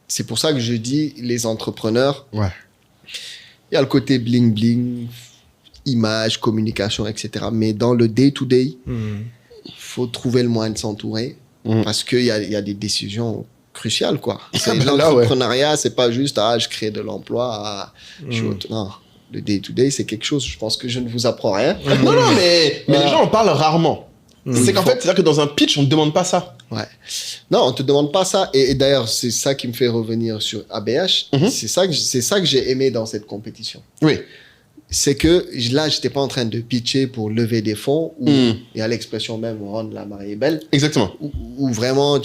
c'est pour ça que je dis, les entrepreneurs, il y a le côté bling-bling, image, communication, etc. Mais dans le day-to-day, faut trouver le moyen de s'entourer, parce qu'il y a des décisions cruciales, quoi. L'entrepreneuriat, c'est pas juste, je crée de l'emploi, non. Le day-to-day, c'est quelque chose, je pense que je ne vous apprends rien. Non, mais les gens en parlent rarement. C'est qu'en fait, c'est-à-dire que dans un pitch, on ne te demande pas ça. Ouais. Non, on ne te demande pas ça. Et d'ailleurs, c'est ça qui me fait revenir sur ABH. C'est ça que j'ai aimé dans cette compétition. Oui. C'est que là, je n'étais pas en train de pitcher pour lever des fonds, où il y a l'expression même rendre la mariée belle. Exactement. Où vraiment,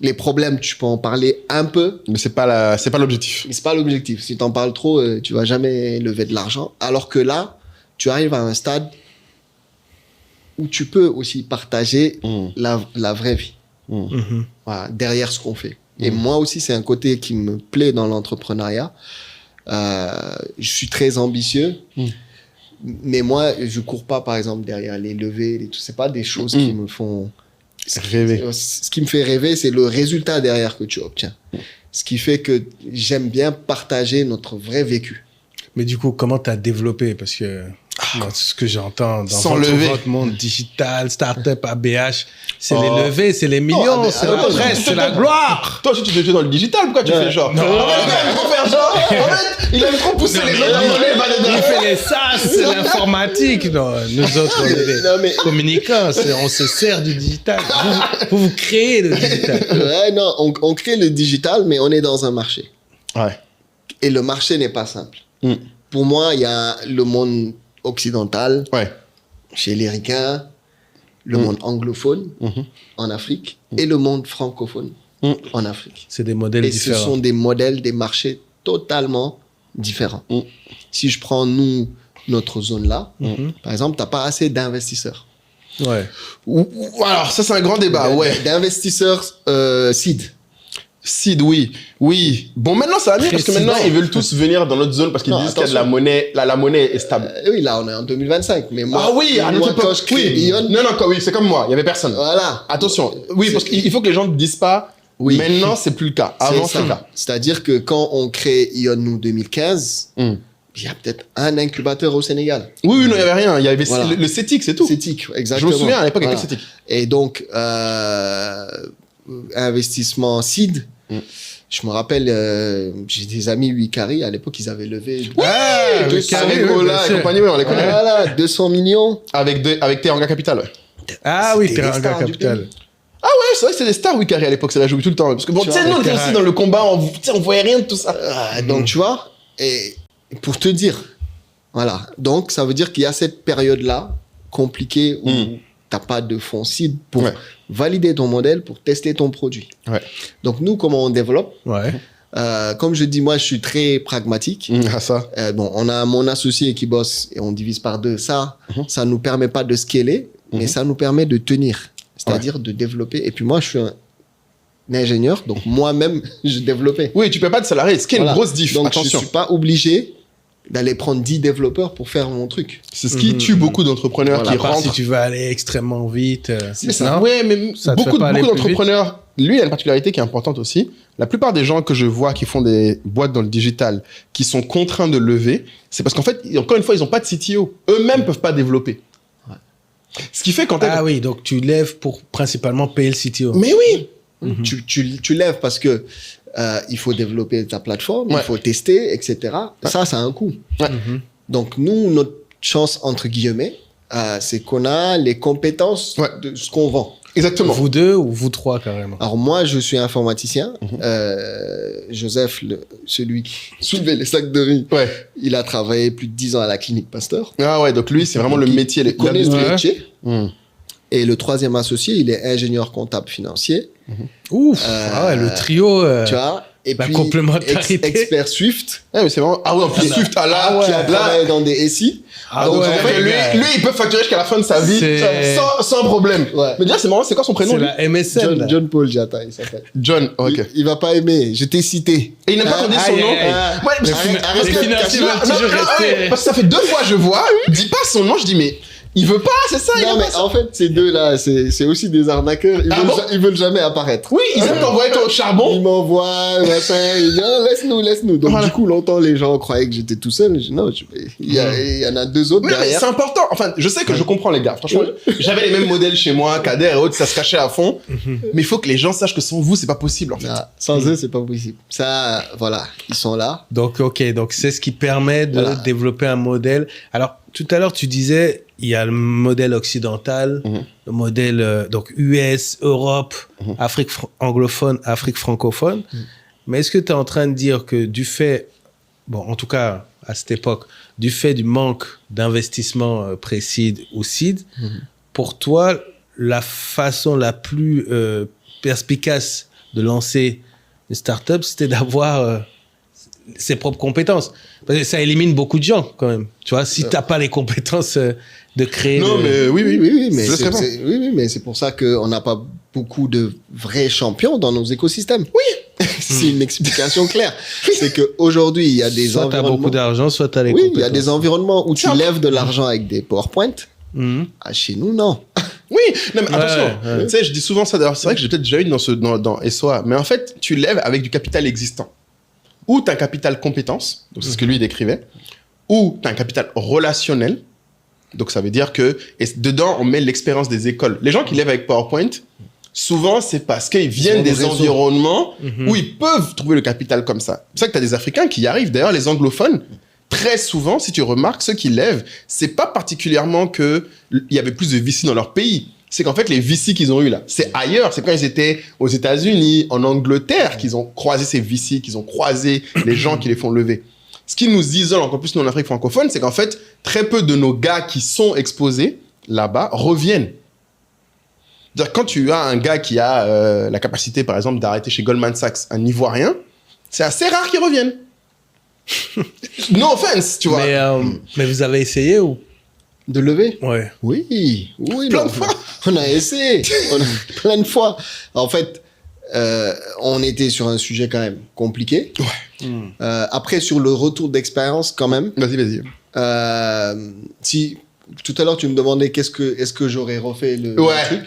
les problèmes, tu peux en parler un peu. Mais c'est pas l'objectif. Mais c'est pas l'objectif. Si tu en parles trop, tu vas jamais lever de l'argent. Alors que là, tu arrives à un stade où tu peux aussi partager la vraie vie. Voilà, derrière ce qu'on fait. Et moi aussi, c'est un côté qui me plaît dans l'entrepreneuriat. Je suis très ambitieux. Mais moi, je cours pas, par exemple, derrière les levées et tout. C'est pas des choses qui me font rêver. Ce qui me fait rêver, c'est le résultat derrière que tu obtiens. Ce qui fait que j'aime bien partager notre vrai vécu. Mais du coup, comment tu as développé? Parce que moi, ce que j'entends dans votre monde digital, startup, ABH, c'est les levées, c'est les millions, c'est la presse, c'est la gloire. Toi aussi, tu étais dans le digital, pourquoi tu fais genre? Non. Il aime trop pousser les gens. Il fait les SaaS, c'est l'informatique. Non, nous autres, on est des communicants, on se sert du digital. Vous créez le digital. Ouais, non, on crée le digital, mais on est dans un marché. Ouais. Et le marché n'est pas simple. Pour moi, il y a le monde occidental, chez les ricains, le monde anglophone en Afrique et le monde francophone en Afrique. C'est des modèles différents. Et ce sont des modèles, des marchés totalement différents. Si je prends notre zone là, par exemple, tu n'as pas assez d'investisseurs. Ouais. Alors, ça, c'est un grand débat, D'investisseurs seed. Seed, oui. Bon, maintenant, ça va mieux parce que maintenant, ils veulent tous venir dans notre zone parce qu'ils disent qu'il y a de la monnaie. La monnaie est stable. Oui, là, on est en 2025. Mais moi, à notre époque, quand je crée Ion... Non, c'est comme moi. Il n'y avait personne. Voilà. Attention. Oui, parce qu'il faut que les gens ne disent pas. Oui. Maintenant, c'est plus le cas. Avant, c'est le cas. C'est-à-dire que quand on crée Ion Nous 2015, il y a peut-être un incubateur au Sénégal. Oui, non, il n'y avait rien. Il y avait le CETIC, c'est tout. CETIC, exactement. Je me souviens, à l'époque, il y avait le CETIC. Et donc, investissement seed. Je me rappelle, j'ai des amis Wikari, à l'époque, ils avaient levé... Wikari, Gola et compagnie, on les connaît. Voilà, 200 millions. Avec Teranga Capital, Teranga Capital. Ah ouais, c'est vrai que c'est des stars, Wikari, à l'époque, ça la joue tout le temps. Parce que bon, tu sais, nous, on était aussi dans le combat, on voyait rien de tout ça. Donc, tu vois, et pour te dire, voilà. Donc, ça veut dire qu'il y a cette période-là, compliquée, où t'as pas de fonds seed pour valider ton modèle, pour tester ton produit. Donc, nous, comment on développe? Comme je dis, moi, je suis très pragmatique. Bon, on a mon associé qui bosse et on divise par deux. Ça nous permet pas de scaler, mais ça nous permet de tenir. C'est-à-dire de développer. Et puis moi, je suis un ingénieur, donc moi-même, je développais. Oui, tu ne payes pas de salarié, ce qui est une grosse diff. Donc, je ne suis pas obligé d'aller prendre 10 développeurs pour faire mon truc. C'est ce qui tue beaucoup d'entrepreneurs qui rentrent. Si tu veux aller extrêmement vite. C'est ça. Oui, mais beaucoup d'entrepreneurs, lui, il y a une particularité qui est importante aussi. La plupart des gens que je vois qui font des boîtes dans le digital, qui sont contraints de lever, c'est parce qu'en fait, encore une fois, ils n'ont pas de CTO. Eux-mêmes ne peuvent pas développer. Ce qui fait quand oui, donc tu lèves pour principalement payer le CTO. Mais oui. Tu lèves parce que il faut développer ta plateforme, il faut tester, etc. Ça a un coût. Donc nous, notre chance entre guillemets, c'est qu'on a les compétences de ce qu'on vend. Exactement. Vous deux ou vous trois carrément? Alors moi, je suis informaticien. Joseph, celui qui soulevait les sacs de riz, il a travaillé plus de 10 ans à la clinique Pasteur. Ah ouais, donc lui, c'est vraiment le métier. Il connaît le métier. Et le troisième associé, il est ingénieur comptable financier. Ouf, le trio. Tu vois, Et la puis, complémentarité. expert Swift. Ouais, mais c'est vraiment... Ah ouais, en plus, Swift, Qui a travaillé dans des SI. Donc, en fait, lui, il peut facturer jusqu'à la fin de sa vie sans problème. Ouais. Mais déjà, c'est marrant, c'est quoi son prénom? C'est la MSN. John Paul Jatta, il s'appelle. John, ok. Il va pas aimer. Je t'ai cité. Et il n'a pas qu'on dise son nom. Ouais, Les financiers veulent toujours rester. parce que ça fait 2 fois je vois, dis pas son nom, je dis mais il veut pas, c'est ça. Non, mais en fait, ces deux-là, c'est aussi des arnaqueurs. Ils veulent jamais apparaître. Oui, ils aiment t'envoyer ton charbon. Ils m'envoient, machin, ils disent, laisse-nous. Donc, du coup, longtemps, les gens croyaient que j'étais tout seul. Je dis, non, il y en a 2 autres derrière. Mais c'est important. Enfin, je sais que je comprends les gars. Franchement, j'avais les mêmes modèles chez moi, Kader et autres, ça se cachait à fond. Mais il faut que les gens sachent que sans vous, c'est pas possible, en fait. Ah, sans eux, c'est pas possible. Ça, voilà, ils sont là. Donc, donc c'est ce qui permet de développer un modèle. Alors, tout à l'heure, tu disais, il y a le modèle occidental, le modèle donc US, Europe, Afrique anglophone, Afrique francophone. Mais est-ce que tu es en train de dire que du fait, bon, en tout cas à cette époque, du fait du manque d'investissement pré-seed ou seed, pour toi, la façon la plus perspicace de lancer une startup, c'était d'avoir ses propres compétences. Parce que ça élimine beaucoup de gens, quand même. Tu vois, si t'as pas les compétences de créer... Non, mais oui, mais c'est pour ça qu'on n'a pas beaucoup de vrais champions dans nos écosystèmes. Oui. C'est une explication claire. C'est qu'aujourd'hui, il y a des soit environnements... Soit t'as beaucoup d'argent, soit t'as les compétences. Oui, il y a des environnements où tu lèves de l'argent avec des PowerPoint. Ah, chez nous, non. Oui, non, mais attention. Tu sais, je dis souvent ça. D'ailleurs, c'est vrai que j'ai peut-être déjà eu dans SOA. Mais en fait, tu lèves avec du capital existant. Ou tu as un capital compétence, donc c'est ce que lui décrivait, ou tu as un capital relationnel, donc ça veut dire que et dedans, on met l'expérience des écoles. Les gens qui lèvent avec PowerPoint, souvent, c'est parce qu'ils viennent des environnements où ils peuvent trouver le capital comme ça. C'est ça que tu as des Africains qui y arrivent. D'ailleurs, les anglophones, très souvent, si tu remarques, ceux qui lèvent, c'est pas particulièrement qu'il y avait plus de VC dans leur pays. C'est qu'en fait, les VC qu'ils ont eu là, c'est ailleurs. C'est quand ils étaient aux États-Unis, en Angleterre, qu'ils ont croisé ces VC, qu'ils ont croisé les gens qui les font lever. Ce qui nous isole encore plus, nous, en Afrique francophone, c'est qu'en fait, très peu de nos gars qui sont exposés là-bas reviennent. C'est-à-dire, quand tu as un gars qui a la capacité, par exemple, d'arrêter chez Goldman Sachs un Ivoirien, c'est assez rare qu'il revienne. No offense, tu vois. Mais vous avez essayé ou? De lever? Ouais. Oui. Plein de fois. On a essayé. Plein de fois. En fait, on était sur un sujet quand même compliqué. Ouais. Après, sur le retour d'expérience, quand même. Vas-y. Si tout à l'heure tu me demandais est-ce que j'aurais refait le truc.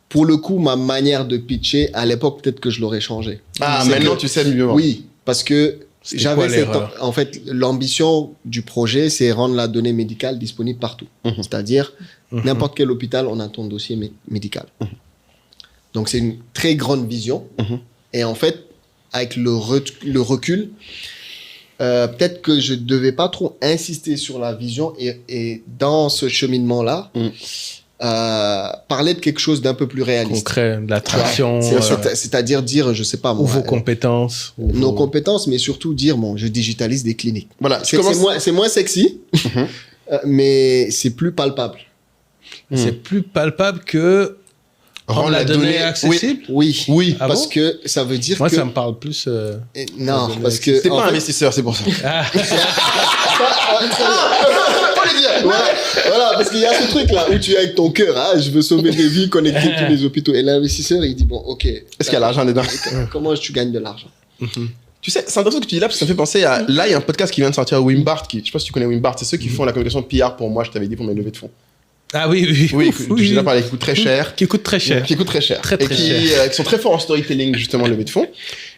Pour le coup, ma manière de pitcher, à l'époque, peut-être que je l'aurais changé. Ah, maintenant tu sais mieux. Oui, parce que j'avais en fait, l'ambition du projet, c'est rendre la donnée médicale disponible partout. C'est-à-dire, n'importe quel hôpital, on a ton dossier médical. Donc, c'est une très grande vision. Et en fait, avec le recul, peut-être que je devais pas trop insister sur la vision et dans ce cheminement-là, parler de quelque chose d'un peu plus réaliste. Concret, de la traction. C'est-à-dire dire, je sais pas moi. Ou vos compétences. Nos compétences, mais surtout dire, bon, je digitalise des cliniques. Voilà. C'est moins sexy, mais c'est plus palpable. C'est plus palpable que rendre la donnée accessible? Oui, parce que ça veut dire Moi, que... ça me parle plus... non, parce que... T'es pas investisseur, c'est pour ça. Voilà, parce qu'il y a ce truc-là où tu es avec ton cœur, je veux sauver des vies, connecter tous les hôpitaux. Et l'investisseur, il dit, bon, ok. Est-ce qu'il y a l'argent dedans? Comment tu gagnes de l'argent? Tu sais, c'est intéressant ce que tu dis là, parce que ça me fait penser à... Là, il y a un podcast qui vient de sortir à Wimbart, je sais pas si tu connais Wimbart, c'est ceux qui font la communication PR pour moi, je t'avais dit, pour mes levées de fonds. Ah oui. J'ai déjà parlé, qui coûte très cher. Qui coûte très cher. Qui sont très forts en storytelling, justement, levée de fonds.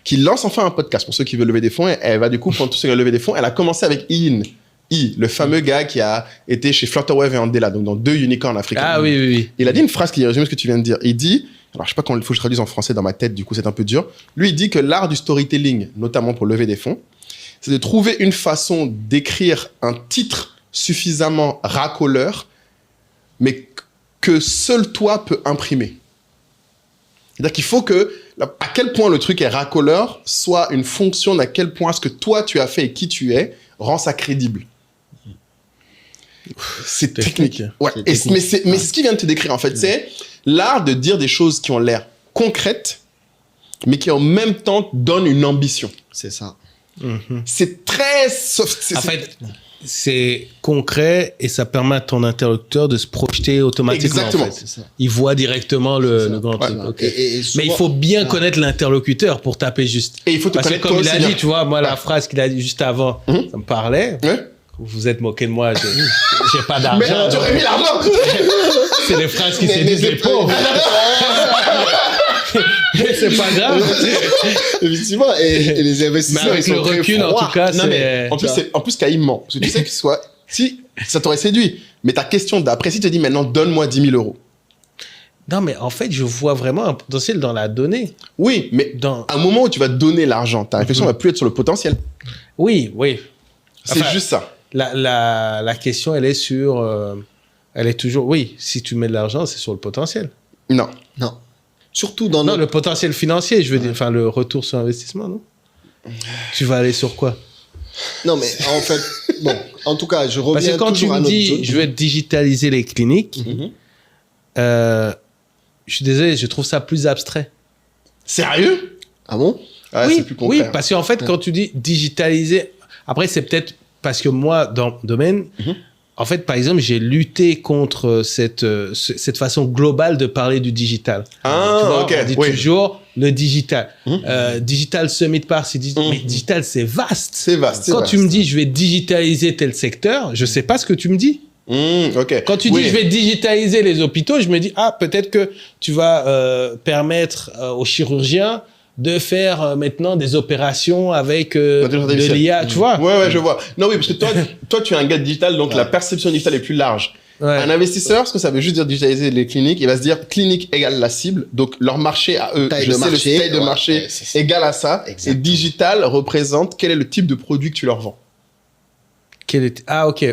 Qui lance enfin un podcast pour ceux qui veulent lever des fonds. Et elle va du coup prendre tous ceux qui veulent lever des fonds. Elle a commencé avec Ian, le fameux gars qui a été chez Flutterwave et Andela, donc dans 2 unicorns africains. Ah oui. Il a dit une phrase qui résume ce que tu viens de dire. Il dit, alors je sais pas comment il faut que je traduise en français dans ma tête, du coup c'est un peu dur. Lui, il dit que l'art du storytelling, notamment pour lever des fonds, c'est de trouver une façon d'écrire un titre suffisamment racoleur, mais que seul toi peux imprimer. C'est-à-dire qu'il faut que, à quel point le truc est racoleur, soit une fonction d'à quel point ce que toi tu as fait et qui tu es rend ça crédible. C'est technique. Ouais. Mais c'est ce qu'il vient de te décrire en fait. C'est l'art de dire des choses qui ont l'air concrètes, mais qui en même temps donne une ambition. C'est ça. C'est très soft. En fait, c'est concret et ça permet à ton interlocuteur de se projeter automatiquement. Exactement. En fait. Il voit directement le grand truc. Okay. Et souvent, mais il faut bien connaître l'interlocuteur pour taper juste. Et il faut te Parce que connaître comme toi il a aussi dit, bien. tu vois, moi, la phrase qu'il a dit juste avant, ça me parlait. Ouais. Vous vous êtes moqué de moi, j'ai pas d'argent. Mais tu aurais mis l'argent. C'est les phrases qui séduisent les pauvres. C'est pas grave. Effectivement, et les investisseurs. Mais avec le recul, en tout cas, c'est. En plus, Caïm ment. Parce que tu sais que si ça t'aurait séduit, mais ta question d'après, si tu te dis maintenant, donne-moi 10 000 euros. Non, mais en fait, je vois vraiment un potentiel dans la donnée. Oui, mais à un moment où tu vas donner l'argent, ta réflexion va plus être sur le potentiel. Oui. C'est juste ça. La question, elle est sur. Elle est toujours. Oui, si tu mets de l'argent, c'est sur le potentiel. Non. Surtout dans le potentiel financier, je veux dire. Enfin, le retour sur investissement, non? Tu vas aller sur quoi? Non, mais en fait, bon, en tout cas, je reviens Parce que quand tu toujours me à notre dis, zone. je vais digitaliser les cliniques, je suis désolé, je trouve ça plus abstrait. Sérieux? Ah bon? C'est plus concret. Oui, parce qu'en fait, quand tu dis digitaliser, après, c'est peut-être parce que moi, dans le domaine, en fait, par exemple, j'ai lutté contre cette façon globale de parler du digital. Ah, tu vois, ok. on dit toujours le digital. Digital Summit Paris, mais digital, c'est vaste. C'est vaste. Quand tu me dis, je vais digitaliser tel secteur, je sais pas ce que tu me dis. Ok. Quand tu dis, je vais digitaliser les hôpitaux, je me dis, peut-être que tu vas permettre aux chirurgiens de faire maintenant des opérations avec de l'IA, tu vois. Ouais, je vois. Non, oui, parce que toi, tu es un gars digital, donc la perception digitale est plus large. Ouais. Un investisseur, ce que ça veut juste dire digitaliser les cliniques, il va se dire clinique égale la cible, donc leur marché à eux, le taille de marché égale à ça, et digital représente quel est le type de produit que tu leur vends. Ok.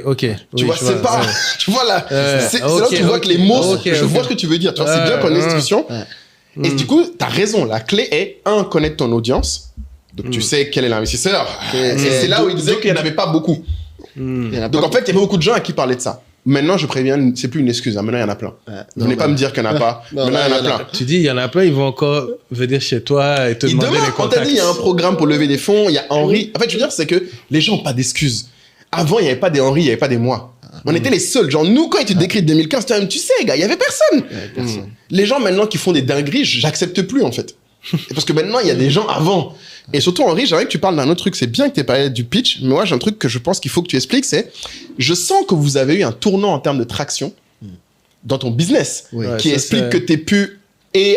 Tu vois, c'est pas... Tu vois là, c'est là où tu vois que les mots, je vois ce que tu veux dire. Tu vois, c'est bien qu'en institution... Et du coup, tu as raison. La clé est, connaître ton audience. Donc, tu sais quel est l'investisseur. Et c'est là où il disait qu'il n'y en avait pas beaucoup. Donc, en fait, il y avait beaucoup de gens à qui parler de ça. Maintenant, je préviens, c'est plus une excuse. Maintenant, il y en a plein. Venez pas me dire qu'il n'y en a pas. Maintenant, il y en a plein. Tu dis, il y en a plein, ils vont encore venir chez toi et te demander les contacts. On t'a dit, il y a un programme pour lever des fonds. Il y a Henri. En fait, je veux dire, c'est que les gens n'ont pas d'excuses. Avant, il n'y avait pas des Henri, il n'y avait pas des moi. On était les seuls. Genre, nous, quand ils te décrivent 2015, tu sais, gars, il n'y avait personne. Les gens, maintenant, qui font des dingueries, j'accepte plus, en fait. Parce que maintenant, il y a des gens avant. Et surtout, Henri, j'aimerais que tu parles d'un autre truc. C'est bien que tu aies parlé du pitch, mais moi, j'ai un truc que je pense qu'il faut que tu expliques, c'est, je sens que vous avez eu un tournant en termes de traction dans ton business, qui explique que tu aies pu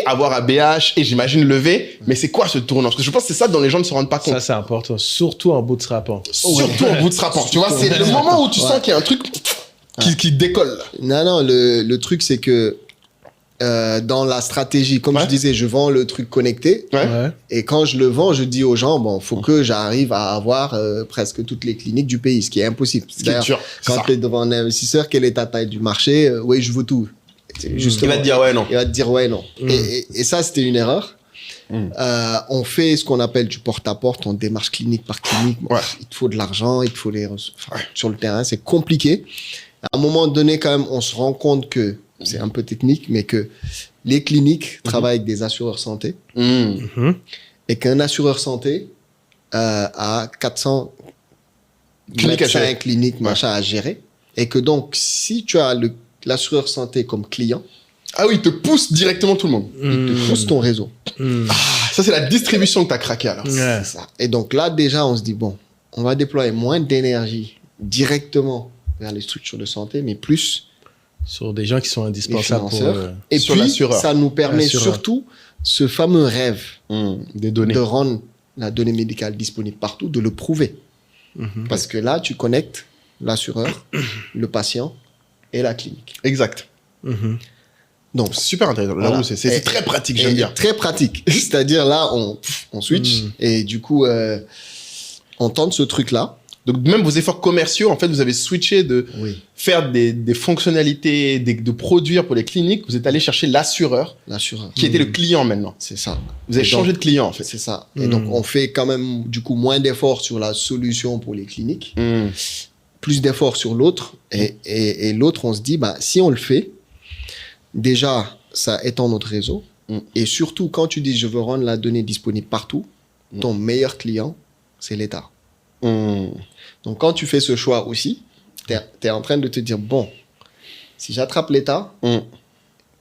avoir ABH et j'imagine lever, mais c'est quoi ce tournant? Parce que je pense que c'est ça dont les gens ne se rendent pas compte. Ça, c'est important, surtout en bootstrappant. Surtout en bootstrappant. Tu vois, c'est le moment où tu sens qu'il y a un truc qui décolle. Non, le truc, c'est que dans la stratégie, comme je disais, je vends le truc connecté. Et quand je le vends, je dis aux gens, faut que j'arrive à avoir presque toutes les cliniques du pays, ce qui est impossible. D'ailleurs, quand tu es devant un investisseur, quelle est ta taille du marché? Oui, je veux tout. Justement, il va te dire ouais, non. Il va te dire ouais, non. Et ça, c'était une erreur. On fait ce qu'on appelle du porte-à-porte, on démarche clinique par clinique. Il te faut de l'argent, il te faut les ressources. Sur le terrain, c'est compliqué. À un moment donné, quand même, on se rend compte que, c'est un peu technique, mais que les cliniques travaillent avec des assureurs santé. Et qu'un assureur santé a 400 médecins cliniques machin à gérer. Et que donc, si tu as l'assureur santé comme client, oui, il te pousse directement tout le monde. Il te pousse ton réseau. Ça, c'est la distribution que tu as craqué alors. C'est ça. Et donc là, déjà, on se dit, on va déployer moins d'énergie directement vers les structures de santé, mais plus sur des gens qui sont indispensables et puis, ça nous permet surtout ce fameux rêve des données, de rendre la donnée médicale disponible partout, de le prouver. Parce que là, tu connectes l'assureur, le patient et la clinique. Exact. Donc, super intéressant. Voilà. C'est très pratique, j'aime bien. Très pratique. C'est-à-dire, là, on switch et du coup, on tente ce truc-là. Donc, même vos efforts commerciaux, en fait, vous avez switché de faire des fonctionnalités, de produire pour les cliniques. Vous êtes allé chercher l'assureur. Qui était le client maintenant. C'est ça. Vous avez changé de client, en fait. C'est ça. Et donc, on fait quand même, du coup, moins d'efforts sur la solution pour les cliniques. Plus d'efforts sur l'autre. Et l'autre, on se dit, si on le fait, déjà, ça étend notre réseau. Et surtout, quand tu dis je veux rendre la donnée disponible partout, ton meilleur client, c'est l'État. Donc, quand tu fais ce choix aussi, tu es en train de te dire, bon, si j'attrape l'État,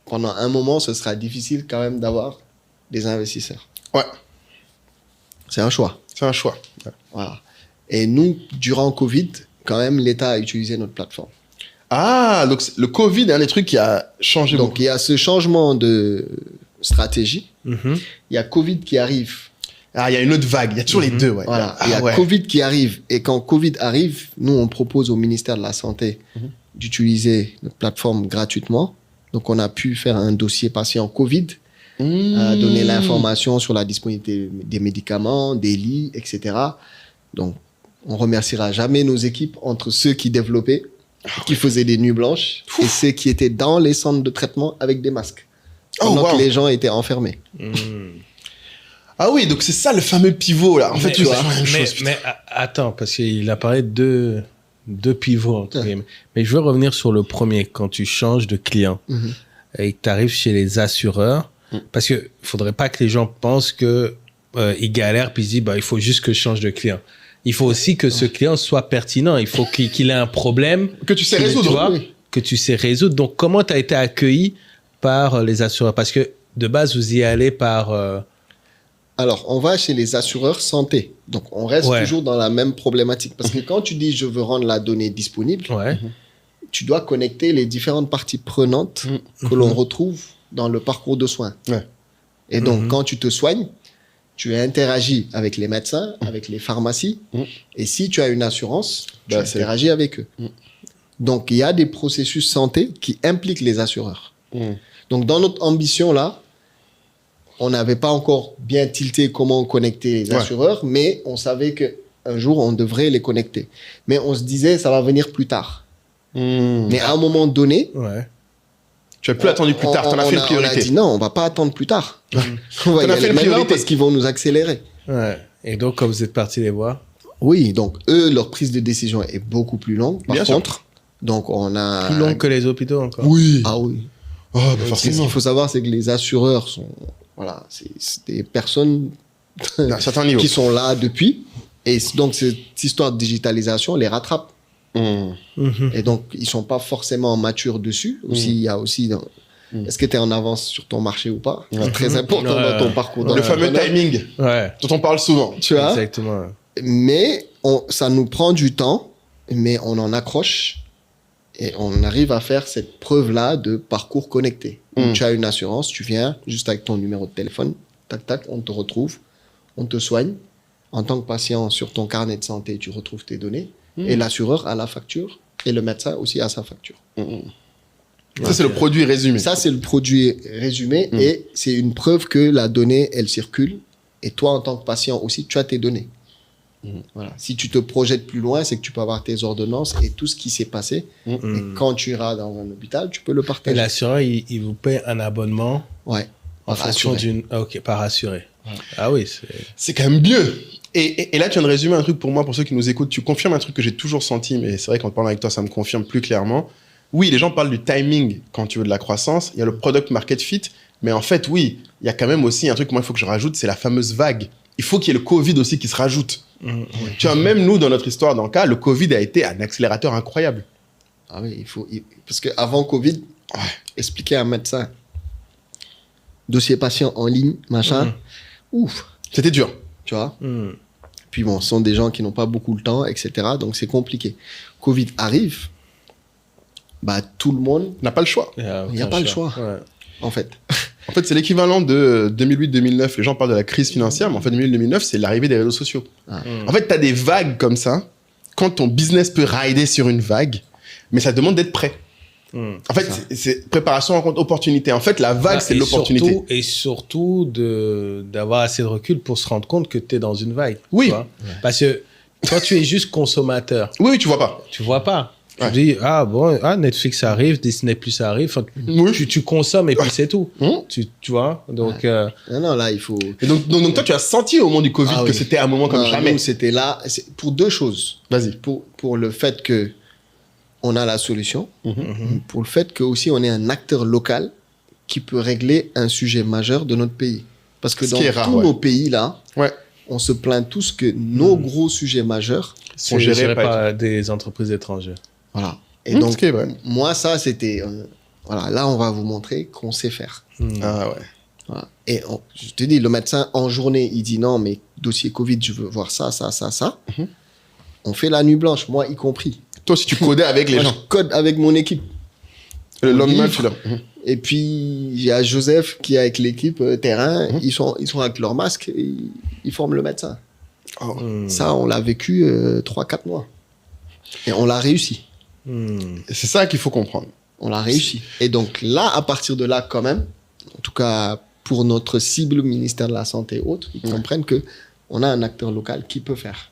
pendant un moment, ce sera difficile quand même d'avoir des investisseurs. Ouais. C'est un choix. C'est un choix. Ouais. Voilà. Et nous, durant Covid, quand même, l'État a utilisé notre plateforme. Ah, donc le Covid est un des trucs qui a changé beaucoup. Donc, il y a ce changement de stratégie. Il y a Covid qui arrive. Ah, il y a une autre vague. Il y a toujours les deux, ouais. Voilà. Il y a Covid qui arrive. Et quand Covid arrive, nous, on propose au ministère de la Santé d'utiliser notre plateforme gratuitement. Donc, on a pu faire un dossier patient Covid, donner l'information sur la disponibilité des médicaments, des lits, etc. Donc, on remerciera jamais nos équipes entre ceux qui développaient, qui faisaient des nuits blanches, et ceux qui étaient dans les centres de traitement avec des masques. Pendant que les gens étaient enfermés. Ah oui, donc c'est ça le fameux pivot, là. En fait, tu vois. Mais attends, parce qu'il a parlé de deux pivots, entre guillemets. Mais je veux revenir sur le premier, quand tu changes de client et que tu arrives chez les assureurs, parce qu'il ne faudrait pas que les gens pensent qu'ils galèrent puis ils disent, il faut juste que je change de client. Il faut aussi que ce client soit pertinent. Il faut qu'il ait un problème. Que tu sais résoudre. Que tu sais résoudre. Donc, comment tu as été accueilli par les assureurs? Parce que de base, vous y allez par... Alors, on va chez les assureurs santé. Donc, on reste toujours dans la même problématique. Parce que quand tu dis « je veux rendre la donnée disponible tu dois connecter les différentes parties prenantes que l'on retrouve dans le parcours de soins. Et donc, quand tu te soignes, tu interagis avec les médecins, avec les pharmacies. Et si tu as une assurance, tu interagis avec eux. Donc, il y a des processus santé qui impliquent les assureurs. Donc, dans notre ambition, là, on n'avait pas encore bien tilté comment connecter les assureurs, mais on savait qu'un jour, on devrait les connecter. Mais on se disait, ça va venir plus tard. Mais à un moment donné... Tu n'as plus attendu plus tard, tu en as fait une priorité. On a dit non, on ne va pas attendre plus tard. On va y aller maintenant parce qu'ils vont nous accélérer. Et donc, quand vous êtes parti les voir? Oui, donc eux, leur prise de décision est beaucoup plus longue. Par contre, donc on a... Plus longue que les hôpitaux encore? Oui. Ah oui. Forcément. Ce qu'il faut savoir, c'est que les assureurs sont... Voilà, c'est des personnes qui sont là depuis. Et donc, cette histoire de digitalisation les rattrape. Et donc, ils ne sont pas forcément matures dessus. Aussi, il y a aussi... Est-ce que tu es en avance sur ton marché ou pas? C'est très important dans ton parcours. Le fameux timing dont on parle souvent. Tu vois? Exactement. Mais ça nous prend du temps, mais on en accroche et on arrive à faire cette preuve-là de parcours connecté. Tu as une assurance, tu viens juste avec ton numéro de téléphone, tac, tac, on te retrouve, on te soigne. En tant que patient, sur ton carnet de santé, tu retrouves tes données et l'assureur a la facture et le médecin aussi a sa facture. Ça, c'est le produit résumé. Ça, c'est le produit résumé et c'est une preuve que la donnée, elle circule et toi, en tant que patient aussi, tu as tes données. Voilà. Si tu te projettes plus loin, c'est que tu peux avoir tes ordonnances et tout ce qui s'est passé. Et quand tu iras dans un hôpital, tu peux le partager. Et l'assureur, il vous paye un abonnement en fonction d'une... Ok, par assuré. Ah oui, c'est quand même mieux. Et là, tu viens de résumer un truc pour moi, pour ceux qui nous écoutent. Tu confirmes un truc que j'ai toujours senti, mais c'est vrai qu'en parlant avec toi, ça me confirme plus clairement. Oui, les gens parlent du timing quand tu veux de la croissance. Il y a le product market fit. Mais en fait, oui, il y a quand même aussi un truc que moi, il faut que je rajoute, c'est la fameuse vague. Il faut qu'il y ait le Covid aussi qui se rajoute. Tu vois, même nous, dans notre histoire, dans le cas, le Covid a été un accélérateur incroyable. Ah oui, parce qu'avant Covid, expliquer à un médecin, dossier patient en ligne, machin, ouf. C'était dur. Tu vois. Puis bon, ce sont des gens qui n'ont pas beaucoup le temps, etc. Donc, c'est compliqué. Covid arrive, tout le monde... n'a pas le choix. Il n'y a pas le choix, en fait. En fait, c'est l'équivalent de 2008-2009. Les gens parlent de la crise financière, mais en fait, 2008-2009, c'est l'arrivée des réseaux sociaux. En fait, tu as des vagues comme ça, quand ton business peut rider sur une vague, mais ça demande d'être prêt. En fait, c'est préparation rencontre opportunité. En fait, la vague, c'est l'opportunité. Et surtout d'avoir assez de recul pour se rendre compte que tu es dans une vague. Oui. Parce que quand tu es juste consommateur... Oui, tu vois pas. Tu vois pas. Tu dis, Netflix arrive, Disney Plus arrive. Tu consommes et puis c'est tout. Tu vois? Donc, Non, là, il faut... Et donc, toi, tu as senti au moment du Covid que c'était un moment comme jamais. Nous, c'était là pour deux choses. Vas-y. Pour le fait qu'on a la solution, pour le fait qu'aussi on est un acteur local qui peut régler un sujet majeur de notre pays. Parce que dans tous nos pays, là, on se plaint tous que nos gros sujets majeurs sont gérés par des entreprises étrangères. Voilà. Et donc, moi, ça, c'était... voilà, là, on va vous montrer qu'on sait faire. Ah ouais. Voilà. Et je te dis, le médecin, en journée, il dit non, mais dossier Covid, je veux voir ça. On fait la nuit blanche, moi y compris. Toi, si tu codais avec les gens. Je code avec mon équipe. Le lendemain, tu l'as. Et puis, il y a Joseph qui est avec l'équipe terrain. Ils sont avec leur masque et ils forment le médecin. Ça, on l'a vécu 3-4 mois. Et on l'a réussi. C'est ça qu'il faut comprendre. On l'a réussi. Et donc là, à partir de là, quand même, en tout cas pour notre cible, ministère de la Santé et autres, ils comprennent qu'on a un acteur local qui peut faire.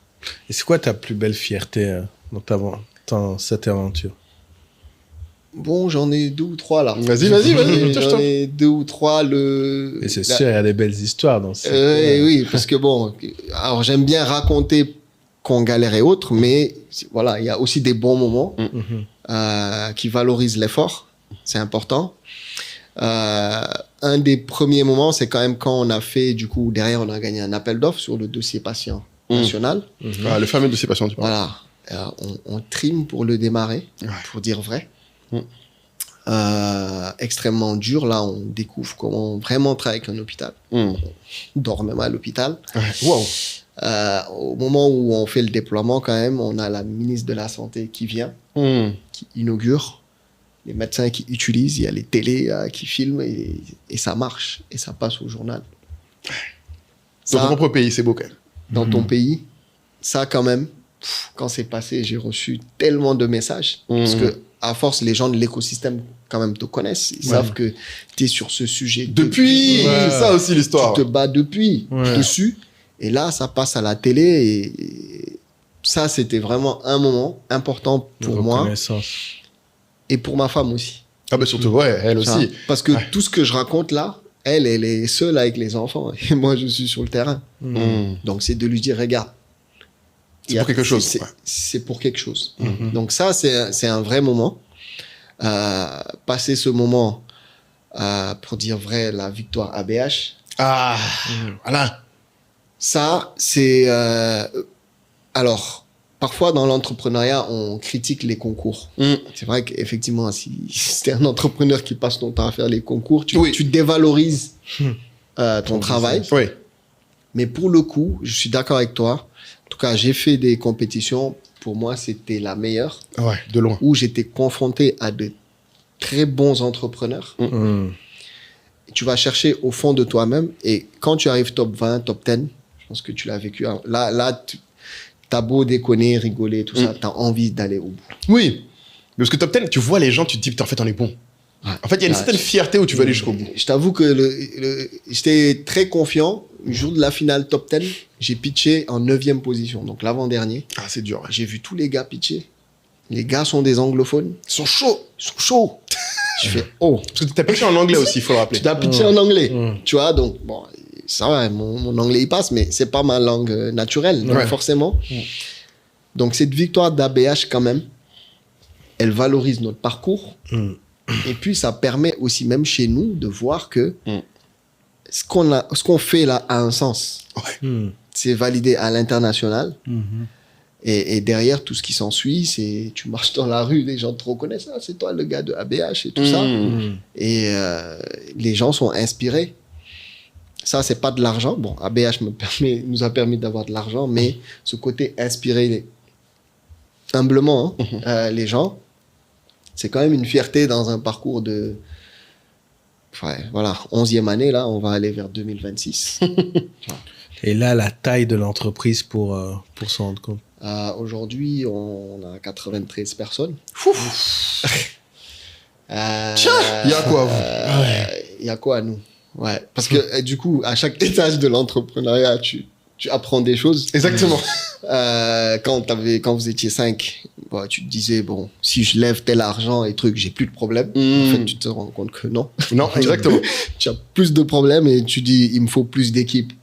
Et c'est quoi ta plus belle fierté dans cette aventure? Bon, j'en ai 2 ou 3 là. Vas-y. J'en ai 2 ou 3. Et c'est sûr, il y a des belles histoires dans ça. Oui, parce que bon, alors j'aime bien raconter qu'on galère et autres, mais voilà, il y a aussi des bons moments qui valorisent l'effort. C'est important. Un des premiers moments, c'est quand même quand on a fait, du coup, derrière, on a gagné un appel d'offres sur le dossier patient national. Le fameux dossier patient, tu parles. Voilà. On trime pour le démarrer, pour dire vrai. Extrêmement dur. Là, on découvre comment vraiment travailler avec un hôpital. On dort même à l'hôpital. Au moment où on fait le déploiement, quand même, on a la ministre de la Santé qui vient, qui inaugure, les médecins qui utilisent, il y a les télés qui filment et ça marche et ça passe au journal. Dans ton propre pays, c'est beau quand même. Dans ton pays, ça quand même, quand c'est passé, j'ai reçu tellement de messages parce que à force, les gens de l'écosystème quand même te connaissent. Ils savent que tu es sur ce sujet. Depuis c'est ça aussi l'histoire. Tu te bats depuis dessus. Et là, ça passe à la télé. Et ça, c'était vraiment un moment important pour moi. Et pour ma femme aussi. Ah ben surtout, elle aussi. Parce que tout ce que je raconte là, elle est seule avec les enfants. Et moi, je suis sur le terrain. Donc, c'est de lui dire, regarde. C'est pour quelque chose. C'est pour quelque chose. Donc ça, c'est un vrai moment. Passer ce moment pour dire vrai, la victoire ABH. Voilà. Ça, c'est... alors, parfois, dans l'entrepreneuriat, on critique les concours. C'est vrai qu'effectivement, si c'est un entrepreneur qui passe son temps à faire les concours, tu dévalorises ton travail. Mais pour le coup, je suis d'accord avec toi. En tout cas, j'ai fait des compétitions. Pour moi, c'était la meilleure. De loin. Où j'étais confronté à de très bons entrepreneurs. Tu vas chercher au fond de toi-même. Et quand tu arrives top 20, top 10, je pense que tu l'as vécu. Là, t'as beau déconner, rigoler, tout ça, t'as envie d'aller au bout. Oui. Parce que top 10, tu vois les gens, tu te dis, en fait, on est bon. En fait, il y a une certaine fierté où tu veux aller jusqu'au bout. Je t'avoue que j'étais très confiant. Le jour de la finale top 10, j'ai pitché en 9e position, donc l'avant-dernier. C'est dur. J'ai vu tous les gars pitcher. Les gars sont des anglophones. Ils sont chauds. Je fais, Parce que tu as pitché en anglais aussi, il faut le rappeler. Tu as pitché en anglais. Tu vois, donc, bon, ça va, mon anglais, il passe, mais c'est pas ma langue naturelle, donc forcément. Donc, cette victoire d'ABH, quand même, elle valorise notre parcours. Et puis, ça permet aussi, même chez nous, de voir que ce qu'on fait là a un sens. C'est validé à l'international. Et derrière, tout ce qui s'ensuit, c'est tu marches dans la rue, les gens te reconnaissent. C'est toi le gars de ABH et tout ça. Et les gens sont inspirés. Ça, c'est pas de l'argent. Bon, ABH nous a permis d'avoir de l'argent, mais ce côté inspiré humblement, les gens, c'est quand même une fierté dans un parcours de... voilà, 11e année, là, on va aller vers 2026. Et là, la taille de l'entreprise pour s'en rendre compte. Aujourd'hui, on a 93 personnes. Tiens, il y a quoi, vous? Il y a quoi, nous? Parce que du coup, à chaque étage de l'entrepreneuriat, tu apprends des choses. Exactement. Quand vous étiez 5, tu te disais, bon, si je lève tel argent et trucs, j'ai plus de problème. En fait, tu te rends compte que non. Non, exactement. Tu as plus de problèmes et tu dis, il me faut plus d'équipes.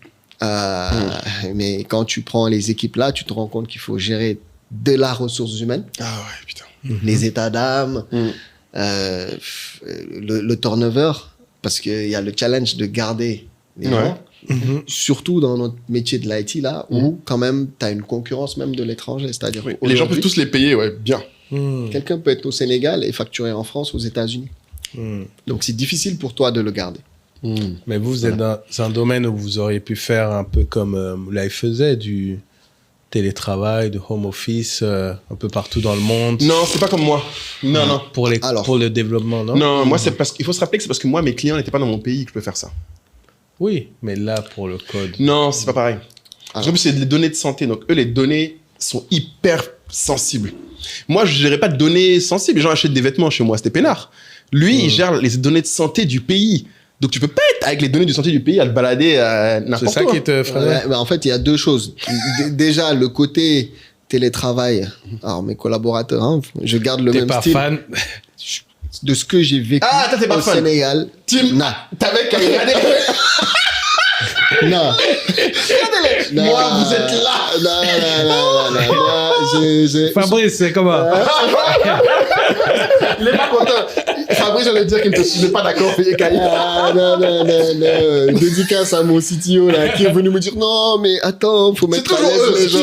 Mais quand tu prends les équipes là, tu te rends compte qu'il faut gérer de la ressource humaine. Putain. Les états d'âme, le turnover. parce qu'il y a le challenge de garder les gens. Surtout dans notre métier de l'IT, là, où quand même, tu as une concurrence même de l'étranger. C'est-à-dire les gens peuvent tous les payer, bien. Quelqu'un peut être au Sénégal et facturer en France, aux États-Unis. Donc, c'est difficile pour toi de le garder. Mais vous êtes dans un domaine où vous auriez pu faire un peu comme Live faisait, du télétravail, de home office, un peu partout dans le monde. Non, c'est pas comme moi. Non. Pour le développement, non? Non, moi, c'est parce qu'il faut se rappeler que c'est parce que moi, mes clients n'étaient pas dans mon pays que je peux faire ça. Oui, mais là, pour le code... Non, c'est pas pareil. En plus, c'est des données de santé. Donc, eux, les données sont hyper sensibles. Moi, je ne gérais pas de données sensibles. Les gens achètent des vêtements chez moi, c'était peinard. Lui, il gère les données de santé du pays. Donc, tu peux pas être avec les données de santé du pays à le balader n'importe où. C'est ça qui te ferait. En fait, il y a deux choses. Déjà, le côté télétravail. Alors, mes collaborateurs, hein, je garde le même style. T'es pas fan de ce que j'ai vécu au Sénégal. Non. T'avais qu'à regarder. Non. Moi, vous êtes là. Non. Moi, Fabrice, c'est comment? Il est pas content. Fabrice, j'allais dire qu'il ne pas d'accord payer Caïd. Non. Dédicace à mon CTO, là, qui est venu me dire, non, mais attends, faut mettre à l'aise les gens.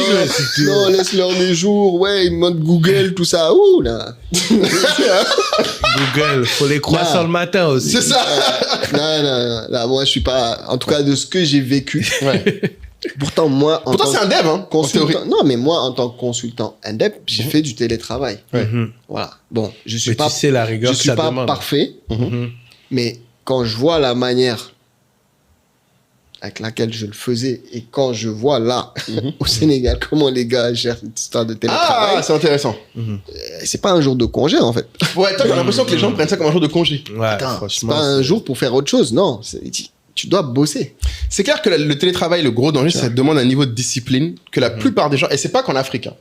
Non, laisse-leur les jours. Ouais, ils montent Google, tout ça. Ouh, là. Google, faut les croissants le matin aussi. C'est ça. Non. Là, moi, je suis pas, en tout cas, de ce que j'ai vécu. Pourtant, moi, c'est un dev, hein, consultant. Non, mais moi, en tant que consultant indep, j'ai fait du télétravail. Voilà. Bon, je suis pas, tu sais la rigueur je suis pas parfait, mais quand je vois la manière avec laquelle je le faisais et quand je vois là, au Sénégal, comment les gars gèrent cette histoire de télétravail. Ah, c'est intéressant. C'est pas un jour de congé, en fait. Ouais, toi, j'ai l'impression que les gens prennent ça comme un jour de congé. Ouais, attends, c'est pas un jour pour faire autre chose, non. Tu dois bosser. C'est clair que le télétravail, le gros danger, ça demande un niveau de discipline que la plupart des gens, et c'est pas qu'en Afrique, hein.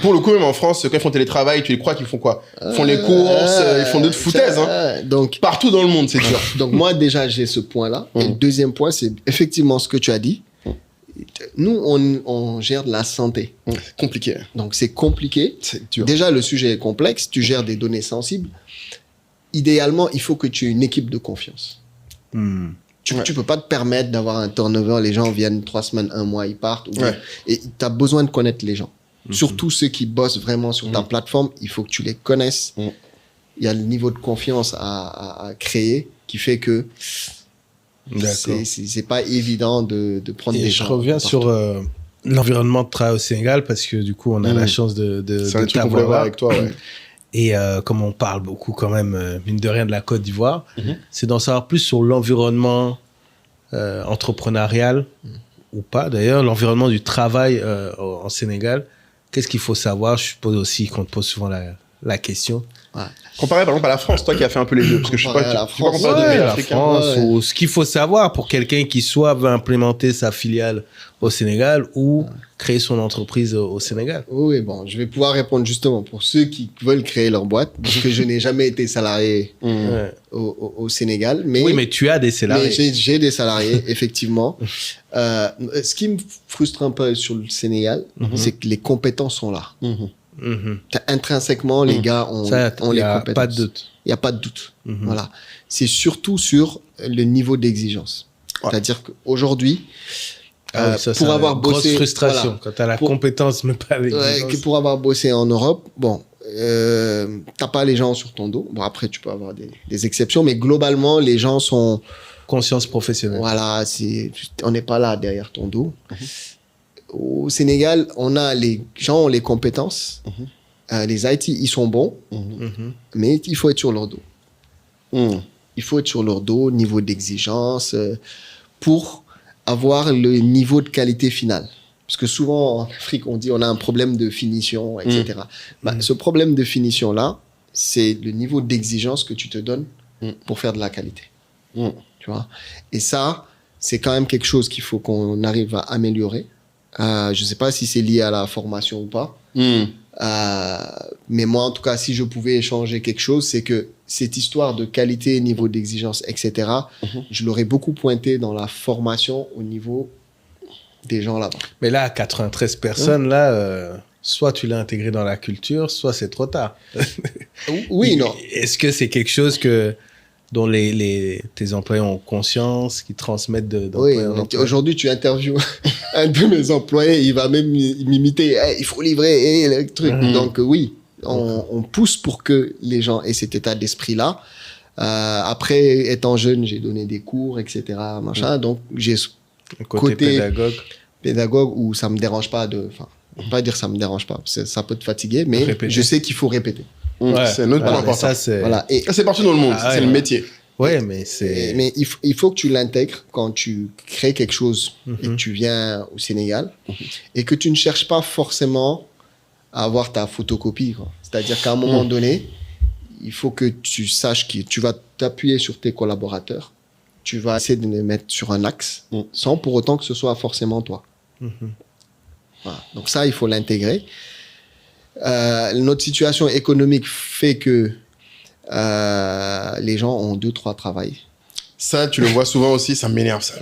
Pour le coup, même en France, quand ils font télétravail, tu les crois qu'ils font quoi? Ils font les courses, ils font d'autres foutaises, hein. Donc, partout dans le monde, c'est dur. Donc moi, déjà, j'ai ce point-là. Et le deuxième point, c'est effectivement ce que tu as dit. Nous, on gère de la santé. C'est compliqué. Donc, c'est compliqué. C'est dur. Déjà, le sujet est complexe. Tu gères des données sensibles. Idéalement, il faut que tu aies une équipe de confiance. Tu peux pas te permettre d'avoir un turnover. Les gens viennent 3 semaines, 1 mois, ils partent. Et tu as besoin de connaître les gens. Surtout ceux qui bossent vraiment sur ta plateforme, il faut que tu les connaisses. Il y a le niveau de confiance à créer qui fait que c'est pas évident de prendre des gens. Je reviens sur l'environnement de travail au Sénégal parce que du coup, on a la chance de t'avoir avec toi. Et comme on parle beaucoup quand même, mine de rien, de la Côte d'Ivoire, c'est d'en savoir plus sur l'environnement entrepreneurial ou pas. D'ailleurs, l'environnement du travail en Sénégal. Qu'est-ce qu'il faut savoir? Je suppose aussi qu'on te pose souvent la question. Comparé par exemple à la France, toi qui as fait un peu les deux, parce que je sais pas, la France, ou ce qu'il faut savoir pour quelqu'un qui soit veut implémenter sa filiale au Sénégal ou créer son entreprise au Sénégal. Oui, bon, je vais pouvoir répondre justement pour ceux qui veulent créer leur boîte, parce que je n'ai jamais été salarié au Sénégal. Mais, oui, mais tu as des salariés. Mais j'ai des salariés, effectivement. Ce qui me frustre un peu sur le Sénégal, c'est que les compétences sont là. Intrinsèquement, les gars ont les compétences. Pas de doute. Il n'y a pas de doute. Voilà. C'est surtout sur le niveau d'exigence. C'est-à-dire qu'aujourd'hui, pour avoir bossé... Grosse frustration quand tu as la compétence, mais pas l'exigence. Pour avoir bossé en Europe, bon, t'as pas les gens sur ton dos. Bon, après, tu peux avoir des exceptions, mais globalement, les gens sont... Conscience professionnelle. Voilà, on n'est pas là derrière ton dos. Au Sénégal, les gens ont les compétences. Les IT, ils sont bons, mais il faut être sur leur dos. Il faut être sur leur dos, niveau d'exigence, pour avoir le niveau de qualité finale. Parce que souvent, en Afrique, on dit on a un problème de finition, etc. Ce problème de finition-là, c'est le niveau d'exigence que tu te donnes pour faire de la qualité. Tu vois? Et ça, c'est quand même quelque chose qu'il faut qu'on arrive à améliorer. Je ne sais pas si c'est lié à la formation ou pas. Mais moi, en tout cas, si je pouvais échanger quelque chose, c'est que cette histoire de qualité, niveau d'exigence, etc., je l'aurais beaucoup pointé dans la formation au niveau des gens là-bas. Mais là, 93 personnes, soit tu l'as intégré dans la culture, soit c'est trop tard. Oui, non. Est-ce que c'est quelque chose que dont tes employés ont conscience, qui transmettent Oui, aujourd'hui, tu interviews un de mes employés, il va même m'imiter, hey, il faut livrer, le truc. Donc, oui, on pousse pour que les gens aient cet état d'esprit-là. Après, étant jeune, j'ai donné des cours, etc. Machin. Donc, j'ai ce côté pédagogue où ça me dérange pas enfin, pas dire ça me dérange pas, ça peut te fatiguer, mais je sais qu'il faut répéter. C'est un autre point important. Voilà. Et c'est partout dans le monde, c'est le métier. Ouais, mais c'est... Mais il faut que tu l'intègres quand tu crées quelque chose et que tu viens au Sénégal et que tu ne cherches pas forcément à avoir ta photocopie, quoi. C'est-à-dire qu'à un moment donné, il faut que tu saches que tu vas t'appuyer sur tes collaborateurs, tu vas essayer de les mettre sur un axe sans pour autant que ce soit forcément toi. Voilà. Donc ça, il faut l'intégrer. Notre situation économique fait que les gens ont 2-3 travails. Ça, tu le vois souvent aussi, ça m'énerve, ça.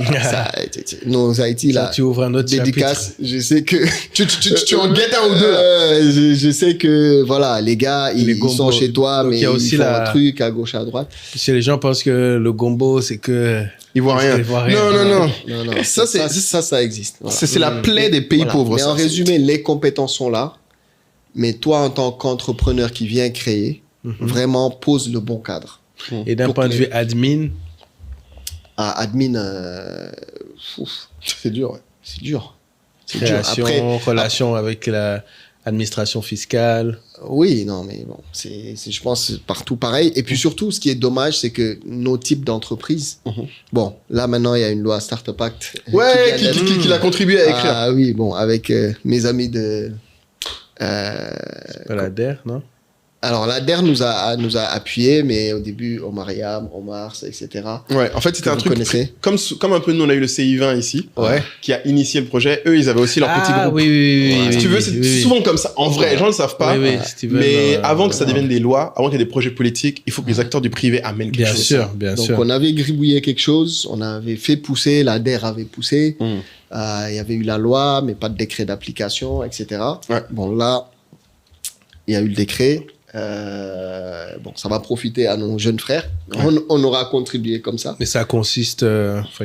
Nos Haïti, là, tu ouvres un autre dédicace, je sais que... tu en guettes un ou deux, là. Je sais que, voilà, les gars, ils sont chez toi, mais ils font un truc à gauche, à droite. Si les gens pensent que le gombo, c'est que... Ils voient rien. Non. Ça existe. Voilà. C'est la plaie des pays pauvres. Mais en résumé, les compétences sont là. Mais toi, en tant qu'entrepreneur qui vient créer, vraiment pose le bon cadre. Et d'un point de vue admin, c'est dur, ouais. C'est dur. Création, relation avec l'administration fiscale. Oui, non, mais bon, je pense partout pareil. Et puis surtout, ce qui est dommage, c'est que nos types d'entreprises, bon, là maintenant, il y a une loi Startup Act. Ouais, qui l'a contribué à écrire. Ah oui, bon, avec mes amis de... c'est pas la DER, non? Alors, la DER nous a appuyés, mais au début, Omar, etc. Ouais, en fait, c'était un truc comme un peu nous, on a eu le CI20 ici, qui a initié le projet. Eux, ils avaient aussi leur petit groupe. Oui. Si tu veux, c'est souvent comme ça. En vrai, les gens ne le savent pas. Mais avant que ça devienne des lois, avant qu'il y ait des projets politiques, il faut que les acteurs du privé amènent quelque chose. Bien sûr. Donc, on avait gribouillé quelque chose, on avait fait pousser, la DER avait poussé. Il y avait eu la loi, mais pas de décret d'application, etc. Ouais. Bon, là, il y a eu le décret. Bon, ça va profiter à nos jeunes frères. On aura contribué comme ça. Mais ça consiste...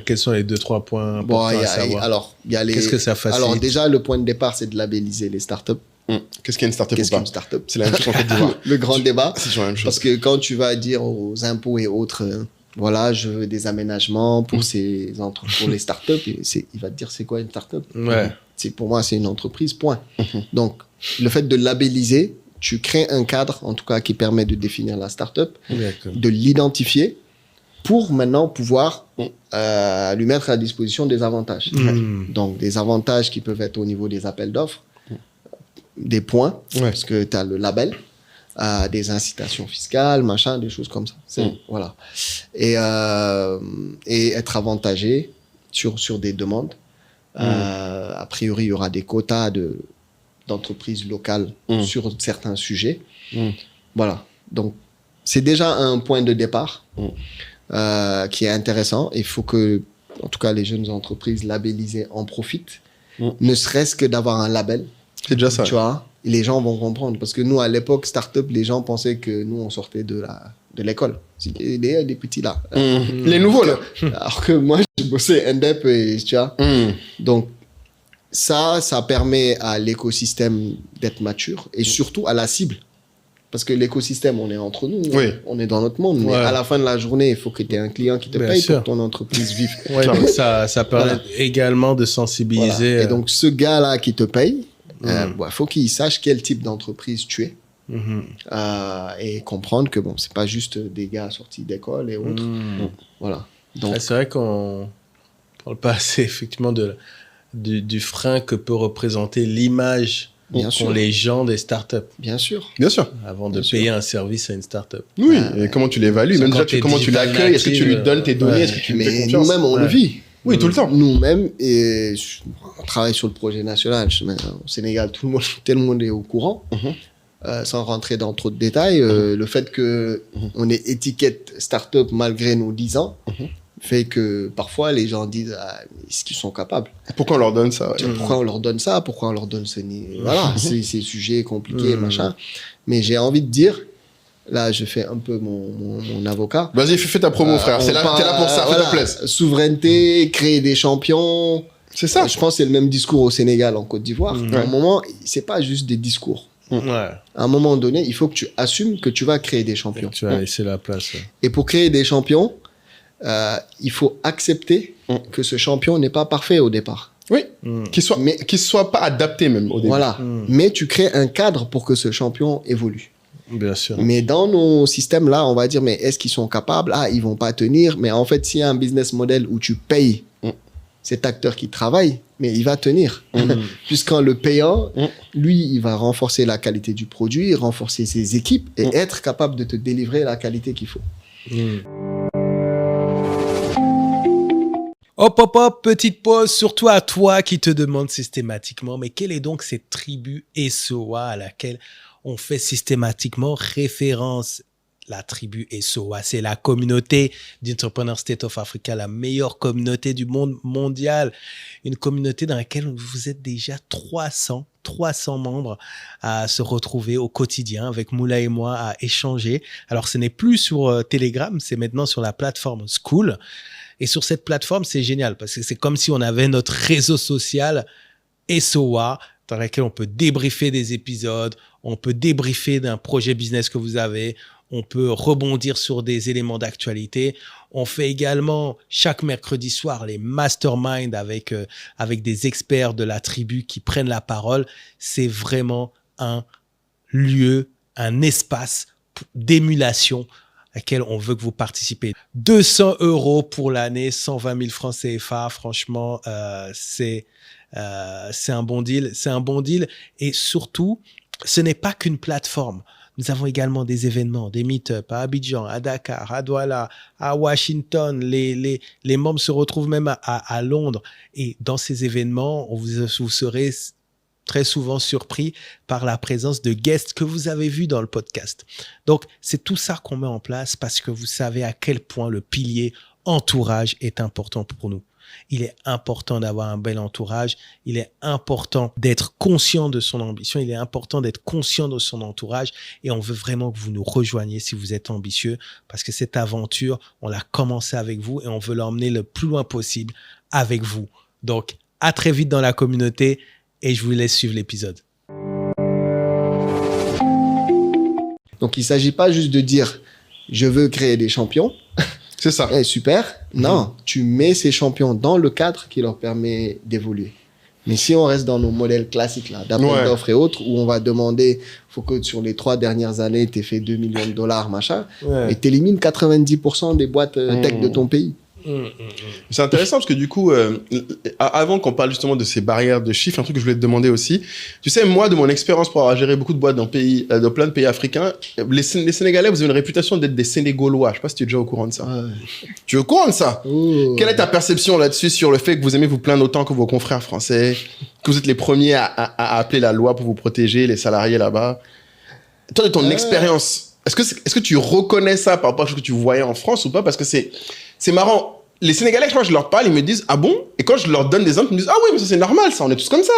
quels sont les 2-3 points importants à savoir? Alors, qu'est-ce que ça facilite? Alors, déjà, le point de départ, c'est de labelliser les startups. Qu'est-ce qu'est une startup Qu'est-ce qu'une startup? C'est la même chose en Côte d'Ivoire. Le grand débat. C'est toujours la même chose. Parce que quand tu vas dire aux impôts et autres, voilà, je veux des aménagements pour pour les startups, il va te dire c'est quoi une startup? Ouais. Pour moi, c'est une entreprise, point. Donc, le fait de labelliser, tu crées un cadre, en tout cas, qui permet de définir la startup, de l'identifier, pour maintenant pouvoir lui mettre à disposition des avantages. Donc, des avantages qui peuvent être au niveau des appels d'offres, des points, parce que tu as le label, des incitations fiscales, machin, des choses comme ça. Voilà. Et être avantagé sur des demandes. A priori, il y aura des quotas d'entreprises locales sur certains sujets. Voilà. Donc, c'est déjà un point de départ qui est intéressant. Il faut que, en tout cas, les jeunes entreprises labellisées en profitent, ne serait-ce que d'avoir un label. C'est déjà ça. Tu vois, et les gens vont comprendre. Parce que nous, à l'époque, start-up, les gens pensaient que nous, on sortait de l'école. Des petits là. Les nouveaux là. Alors que moi, j'ai bossé Indep, tu vois. Donc, ça permet à l'écosystème d'être mature et surtout à la cible. Parce que l'écosystème, on est entre nous, on est dans notre monde. Mais à la fin de la journée, il faut que tu aies un client qui te paye pour que ton entreprise vive. Donc ça permet également de sensibiliser. Voilà. Et donc, ce gars-là qui te paye, faut qu'il sache quel type d'entreprise tu es. Et comprendre que c'est pas juste des gars sortis d'école et autres. Voilà. Donc, c'est vrai qu'on parle pas assez effectivement du frein que peut représenter l'image qu'ont les gens des startups. Bien sûr. Avant de payer un service à une startup. Oui, et comment tu l'évalues, même déjà comment tu l'accueilles, est-ce que tu lui donnes tes données, est-ce que tu lui fais confiance? Nous-mêmes, on le vit. Oui, tout le temps. Nous-mêmes, et on travaille sur le projet national. Au Sénégal, tout le monde est au courant. Sans rentrer dans trop de détails, le fait qu'on ait étiquette start-up malgré nos 10 ans fait que parfois les gens disent est-ce qu'ils sont capables? Pourquoi on leur donne ça? Pourquoi on leur donne ça? Pourquoi on leur donne ce... Voilà, c'est sujets compliqués, machin. Mais j'ai envie de dire, là, je fais un peu mon avocat. Vas-y, fais ta promo, frère. T'es là pour ça, fais ta place. Souveraineté, créer des champions. C'est ça. Je pense que c'est le même discours au Sénégal, en Côte d'Ivoire. À un moment, c'est pas juste des discours. À un moment donné, il faut que tu assumes que tu vas créer des champions. Tu vas laisser la place. Et pour créer des champions, il faut accepter que ce champion n'est pas parfait au départ. Oui, qu'il soit pas adapté même au début. Voilà. Mais tu crées un cadre pour que ce champion évolue. Bien sûr. Mais dans nos systèmes là, on va dire, mais est-ce qu'ils sont capables? Ah, ils vont pas tenir. Mais en fait, s'il y a un business model où tu payes cet acteur qui travaille, mais il va tenir. Puisqu'en le payant, lui, il va renforcer la qualité du produit, renforcer ses équipes et être capable de te délivrer la qualité qu'il faut. Hop, petite pause, surtout à toi qui te demande systématiquement, mais quelle est donc cette tribu SOA à laquelle on fait systématiquement référence? La tribu SOA, c'est la communauté d'Entrepreneur State of Africa, la meilleure communauté du monde mondial. Une communauté dans laquelle vous êtes déjà 300 membres à se retrouver au quotidien avec Moula et moi à échanger. Alors, ce n'est plus sur Telegram, c'est maintenant sur la plateforme Skool. Et sur cette plateforme, c'est génial parce que c'est comme si on avait notre réseau social SOA dans lequel on peut débriefer des épisodes, on peut débriefer d'un projet business que vous avez, on peut rebondir sur des éléments d'actualité. On fait également chaque mercredi soir les masterminds avec des experts de la tribu qui prennent la parole. C'est vraiment un lieu, un espace d'émulation à laquelle on veut que vous participez. 200 € pour l'année, 120 000 francs CFA. Franchement, c'est un bon deal. C'est un bon deal. Et surtout, ce n'est pas qu'une plateforme. Nous avons également des événements, des meet-up à Abidjan, à Dakar, à Douala, à Washington. Les membres se retrouvent même à Londres. Et dans ces événements, vous serez très souvent surpris par la présence de guests que vous avez vus dans le podcast. Donc, c'est tout ça qu'on met en place parce que vous savez à quel point le pilier entourage est important pour nous. Il est important d'avoir un bel entourage. Il est important d'être conscient de son ambition. Il est important d'être conscient de son entourage. Et on veut vraiment que vous nous rejoigniez si vous êtes ambitieux parce que cette aventure, on l'a commencé avec vous et on veut l'emmener le plus loin possible avec vous. Donc, à très vite dans la communauté et je vous laisse suivre l'épisode. Donc, il ne s'agit pas juste de dire « je veux créer des champions ». C'est ça. Super. Non, tu mets ces champions dans le cadre qui leur permet d'évoluer. Mais si on reste dans nos modèles classiques, là, d'appel d'offres et autres, où on va demander, faut que sur les 3 dernières années, tu aies fait 2 millions de dollars, machin, et tu élimines 90% des boîtes tech de ton pays. C'est intéressant parce que du coup, avant qu'on parle justement de ces barrières de chiffres, un truc que je voulais te demander aussi, tu sais, moi, de mon expérience pour avoir géré beaucoup de boîtes dans plein de pays africains, les Sénégalais, vous avez une réputation d'être des Sénégaulois. Je sais pas si tu es déjà au courant de ça. Tu es au courant de ça? Quelle est ta perception là-dessus sur le fait que vous aimez vous plaindre autant que vos confrères français, que vous êtes les premiers à appeler la loi pour vous protéger, les salariés là-bas? Toi, de ton expérience, est-ce que tu reconnais ça par rapport à ce que tu voyais en France ou pas? Parce que c'est marrant. Les Sénégalais, quand je leur parle, ils me disent « Ah bon ?» Et quand je leur donne des exemples, ils me disent « Ah oui, mais ça c'est normal, ça, on est tous comme ça. »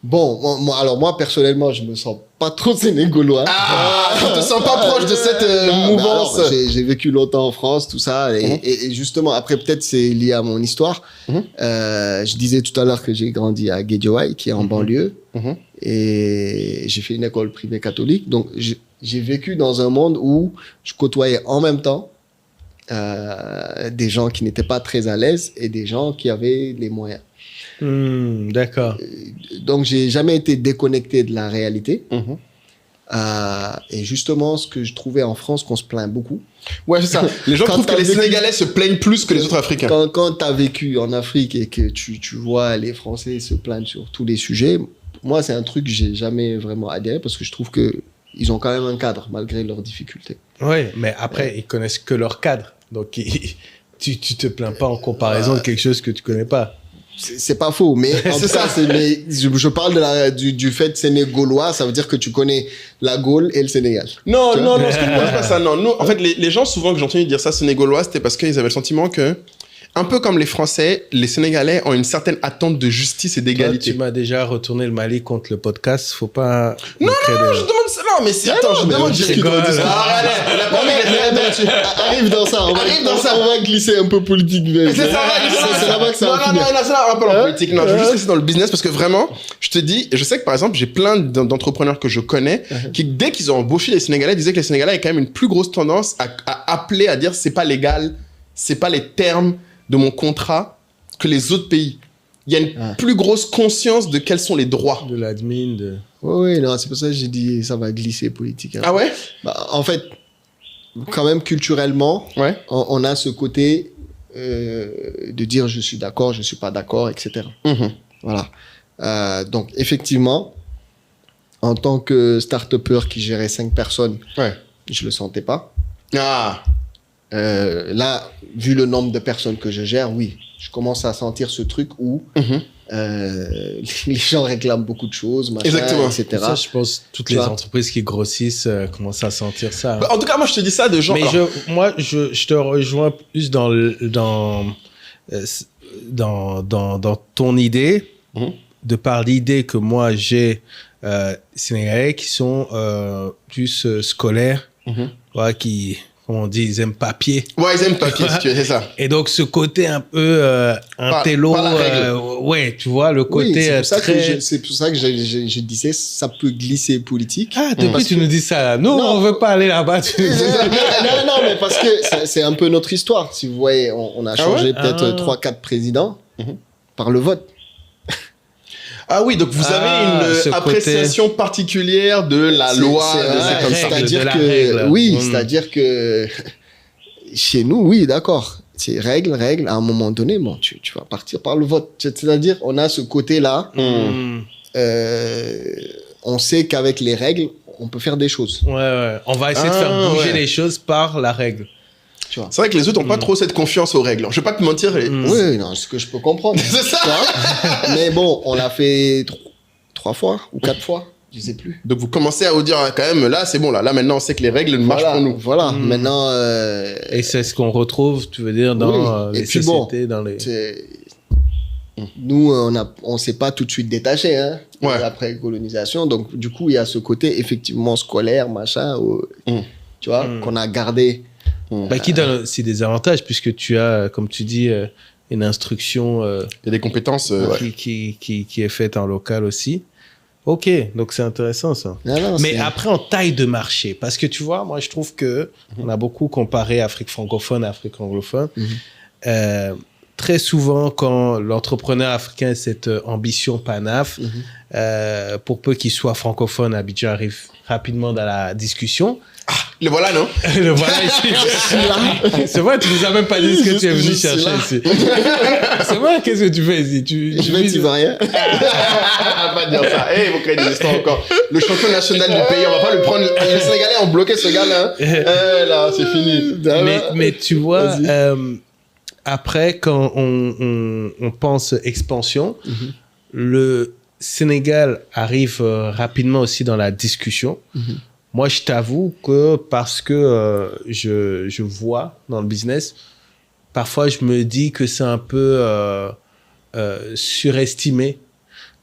Bon, moi, personnellement, je me sens pas trop sénégaulois. Tu te sens pas proche de cette mouvance. J'ai vécu longtemps en France, tout ça. Et justement, après, peut-être c'est lié à mon histoire. Je disais tout à l'heure que j'ai grandi à Guédiawaye, qui est en banlieue. Et j'ai fait une école privée catholique. Donc, j'ai vécu dans un monde où je côtoyais en même temps des gens qui n'étaient pas très à l'aise et des gens qui avaient les moyens. D'accord. Donc, j'ai jamais été déconnecté de la réalité. Et justement, ce que je trouvais en France, qu'on se plaint beaucoup. Ouais, c'est ça. Les gens trouvent que les Sénégalais se plaignent plus que les autres Africains. Quand tu as vécu en Afrique et que tu vois les Français se plaindre sur tous les sujets, moi, c'est un truc que j'ai jamais vraiment adhéré parce que je trouve qu'ils ont quand même un cadre malgré leurs difficultés. Oui, mais après, ils connaissent que leur cadre. Donc, tu te plains pas en comparaison de quelque chose que tu connais pas. C'est pas faux, mais en tout cas, je parle du fait sénégaulois, ça veut dire que tu connais la Gaule et le Sénégal. Non, ce que je pense pas ça, non. Nous, en fait, les gens souvent que j'ai entendu dire ça, sénégaulois, c'était parce qu'ils avaient le sentiment que un peu comme les Français, les Sénégalais ont une certaine attente de justice et d'égalité. Tu m'as déjà retourné le Mali contre le podcast. Faut pas. Non, je demande ça. Non, mais c'est. Attends, je demande juste qu'il doit dire ça. Arrive dans ça. On va glisser un peu politique. C'est là-bas que ça va finir. Non, c'est là un peu en politique. Non, je veux juste rester dans le business parce que vraiment, je te dis, je sais que par exemple, j'ai plein d'entrepreneurs que je connais qui, dès qu'ils ont embauché les Sénégalais, disaient que les Sénégalais avaient quand même une plus grosse tendance à appeler, à dire c'est pas légal, c'est pas les termes de mon contrat que les autres pays. Il y a une plus grosse conscience de quels sont les droits. De l'admin, Oui, non, c'est pour ça que j'ai dit ça va glisser politique. Hein. Ah ouais? En fait, quand même culturellement, on a ce côté de dire je suis d'accord, je suis pas d'accord, etc. Voilà. Donc, effectivement, en tant que start-upper qui gérait 5 personnes, je le sentais pas. Là, vu le nombre de personnes que je gère, oui, je commence à sentir ce truc où les gens réclament beaucoup de choses, machin, etc. Ça, je pense toutes les entreprises qui grossissent commencent à sentir ça. En tout cas, moi, je te dis ça de gens... Mais je te rejoins plus dans ton idée, de par l'idée que moi, j'ai Sénégalais qui sont plus scolaires, qui... on dit, ils aiment papier. Ouais, ils aiment papier, si tu veux, c'est ça. Et donc, ce côté un peu intello, tu vois, le côté c'est pour ça que je disais, ça peut glisser politique. Depuis, tu nous dis ça, là. Nous, on veut pas aller là-bas. Non, mais parce que c'est un peu notre histoire. Si vous voyez, on a changé peut-être 3-4 présidents par le vote. Ah oui, donc vous avez une appréciation particulière de la loi. C'est-à-dire que, c'est-à-dire que chez nous, oui, d'accord. C'est règle, à un moment donné, bon, tu vas partir par le vote. C'est-à-dire, on a ce côté-là. On sait qu'avec les règles, on peut faire des choses. Ouais. On va essayer de faire bouger les choses par la règle. C'est vrai que les autres n'ont pas trop cette confiance aux règles. Je vais pas te mentir. Oui, non, ce que je peux comprendre. C'est ça. Mais bon, on l'a fait 3 fois ou 4 fois, je sais plus. Donc vous commencez à vous dire quand même, là c'est bon, là maintenant on sait que les règles ne marchent pour nous. Voilà, maintenant... Et c'est ce qu'on retrouve, tu veux dire, dans les sociétés, dans les... Nous, on s'est pas tout de suite détaché, hein, après colonisation. Donc du coup, il y a ce côté effectivement scolaire, machin, tu vois, qu'on a gardé... qui donne aussi des avantages, puisque tu as, comme tu dis, une instruction... Il y a des compétences... qui est faite en local aussi. Ok, donc c'est intéressant ça. Mais après, en taille de marché, parce que tu vois, moi je trouve que on a beaucoup comparé Afrique francophone à Afrique anglophone. Très souvent, quand l'entrepreneur africain a cette ambition panaf, pour peu qu'il soit francophone, Abidjan arrive rapidement dans la discussion. Le voilà, non? Le voilà ici. C'est vrai, tu nous as même pas dit ce que tu es venu chercher ici. C'est vrai, qu'est-ce que tu fais ici? Je vais dire rien. On va pas dire ça. Vous créez des histoires encore. Le champion national du pays, on va pas le prendre. Les Sénégalais ont bloqué ce gars-là. Là, c'est fini. Mais tu vois, après, quand on pense expansion, le Sénégal arrive rapidement aussi dans la discussion. Moi, je t'avoue que parce que je vois dans le business, parfois je me dis que c'est un peu surestimé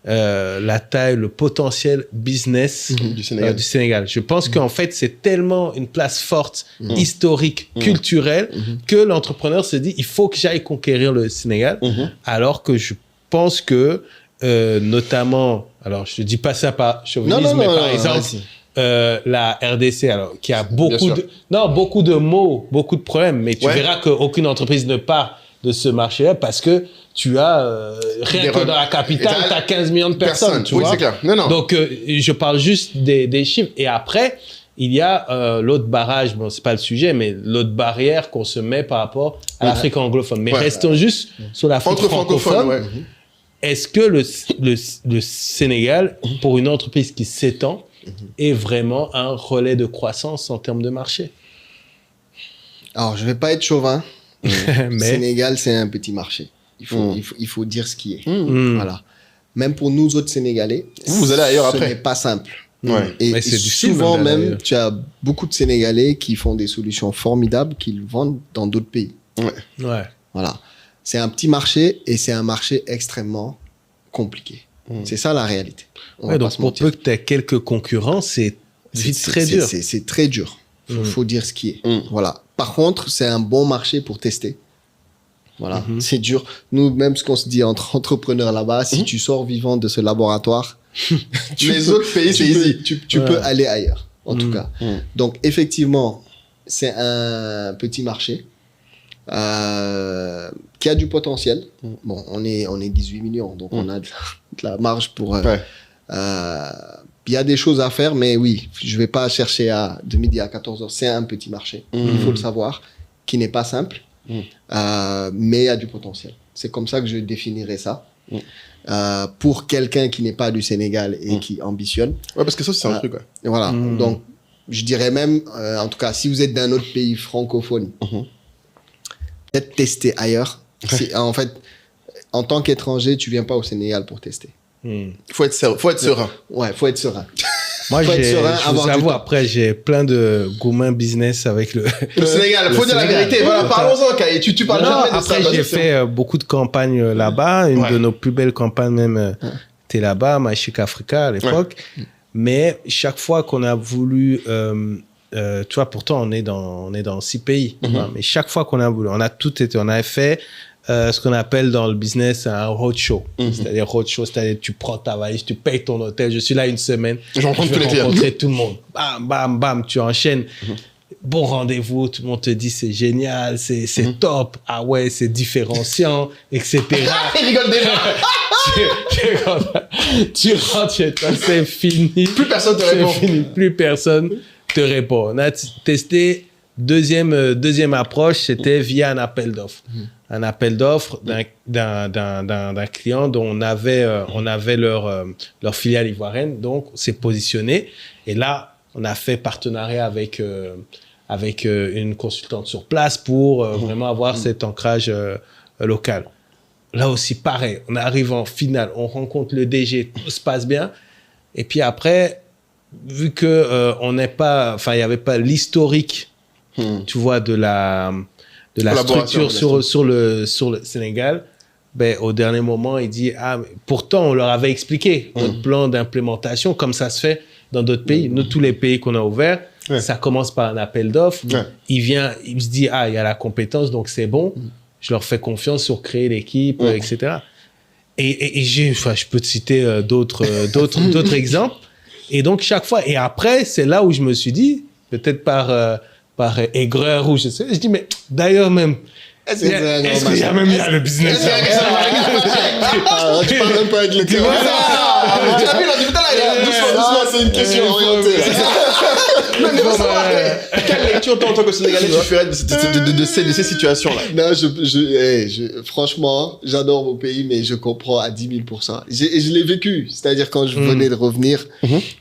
la taille, le potentiel business du Sénégal. Je pense qu'en fait, c'est tellement une place forte, historique, culturelle, que l'entrepreneur se dit, il faut que j'aille conquérir le Sénégal, alors que je pense que, notamment, alors je ne dis pas ça par chauvinisme, mais par exemple... la RDC, alors, qui a beaucoup de mots, beaucoup de problèmes, mais tu verras qu'aucune entreprise ne part de ce marché-là parce que tu as, rien que dans la capitale, tu as 15 millions de personnes, tu vois. C'est clair. Donc, je parle juste des chiffres. Et après, il y a l'autre barrage, bon, c'est pas le sujet, mais l'autre barrière qu'on se met par rapport à l'Afrique anglophone. Mais restons juste sur l'Afrique francophone. Est-ce que le Sénégal, pour une entreprise qui s'étend, est vraiment un relais de croissance en termes de marché? Alors, je vais pas être chauvin. Mais... Sénégal, c'est un petit marché. Il faut dire ce qui est. Voilà. Même pour nous autres Sénégalais, vous allez ailleurs après. Ce n'est pas simple. Et souvent même, tu as beaucoup de Sénégalais qui font des solutions formidables qu'ils vendent dans d'autres pays. Voilà. c'est un petit marché et c'est un marché extrêmement compliqué. C'est ça la réalité. Donc pour peu que tu aies quelques concurrents, c'est très dur. C'est très dur. Faut dire ce qui est. Voilà. Par contre, c'est un bon marché pour tester. Voilà. C'est dur. Nous, même ce qu'on se dit entre entrepreneurs là-bas, si tu sors vivant de ce laboratoire, les autres pays, c'est easy. Tu peux aller ailleurs, en tout cas. Donc, effectivement, c'est un petit marché qui a du potentiel. Bon, on est 18 millions, donc on a de la marge pour... il y a des choses à faire, mais oui, je vais pas chercher de midi à 14h. C'est un petit marché, il faut le savoir, qui n'est pas simple, mais il y a du potentiel. C'est comme ça que je définirais ça. Pour quelqu'un qui n'est pas du Sénégal et qui ambitionne. Ouais, parce que ça, c'est un truc. Ouais. Voilà. Donc, je dirais même, en tout cas, si vous êtes d'un autre pays francophone, peut-être tester ailleurs. En fait, en tant qu'étranger, tu viens pas au Sénégal pour tester. Faut être serein. Ouais, faut être serein. Moi, je vous avoue, après, j'ai plein de gourmands business avec le Sénégal. Faut dire la vérité. Voilà, parlons-en, Kai. Tu parles jamais de ça. Après, j'ai fait beaucoup de campagnes là-bas. Une de nos plus belles campagnes même était là-bas, Maïchik Africa à l'époque. Mais chaque fois qu'on a voulu... tu vois, pourtant, on est dans 6 pays. Mais chaque fois qu'on a voulu, on avait fait ce qu'on appelle dans le business un roadshow. C'est-à-dire roadshow, c'est-à-dire tu prends ta valise, tu payes ton hôtel. Je suis là une semaine. Je vais rencontrer tout le monde. Bam, bam, bam, tu enchaînes. Bon rendez-vous, tout le monde te dit c'est génial, c'est top. Ah ouais, c'est différenciant, etc. Il rigole déjà. Tu rentres chez toi, c'est fini. Plus personne te répond. Plus personne te répond. On a testé deuxième approche, c'était via un appel d'offres. Un appel d'offres d'un client dont on avait leur filiale ivoirienne. Donc, on s'est positionné. Et là, on a fait partenariat avec une consultante sur place pour vraiment avoir cet ancrage local. Là aussi, pareil. On arrive en finale, on rencontre le DG, tout se passe bien. Et puis après, vu que il n'y avait pas l'historique, tu vois, de la structure sur le Sénégal, ben, au dernier moment, il dit, pourtant, on leur avait expliqué notre plan d'implémentation, comme ça se fait dans d'autres pays. Nous, tous les pays qu'on a ouverts, ça commence par un appel d'offres. Il se dit, il y a la compétence, donc c'est bon. Je leur fais confiance sur créer l'équipe, etc. Et je peux te citer d'autres exemples. Et donc, chaque fois, et après, c'est là où je me suis dit, peut-être par aigreur ou je sais. Je dis, mais d'ailleurs même, est-ce qu'il y a même le business? Tu parles même pas avec le client. Tu as vu, là, putain, là, doucement, c'est une question orientée. Non, mais quelle lecture, toi, en tant que Sénégalais, tu ferais de ces situations-là? Non, franchement, j'adore mon pays, mais je comprends à 10 000%. Et je l'ai vécu. C'est-à-dire, quand je venais de revenir,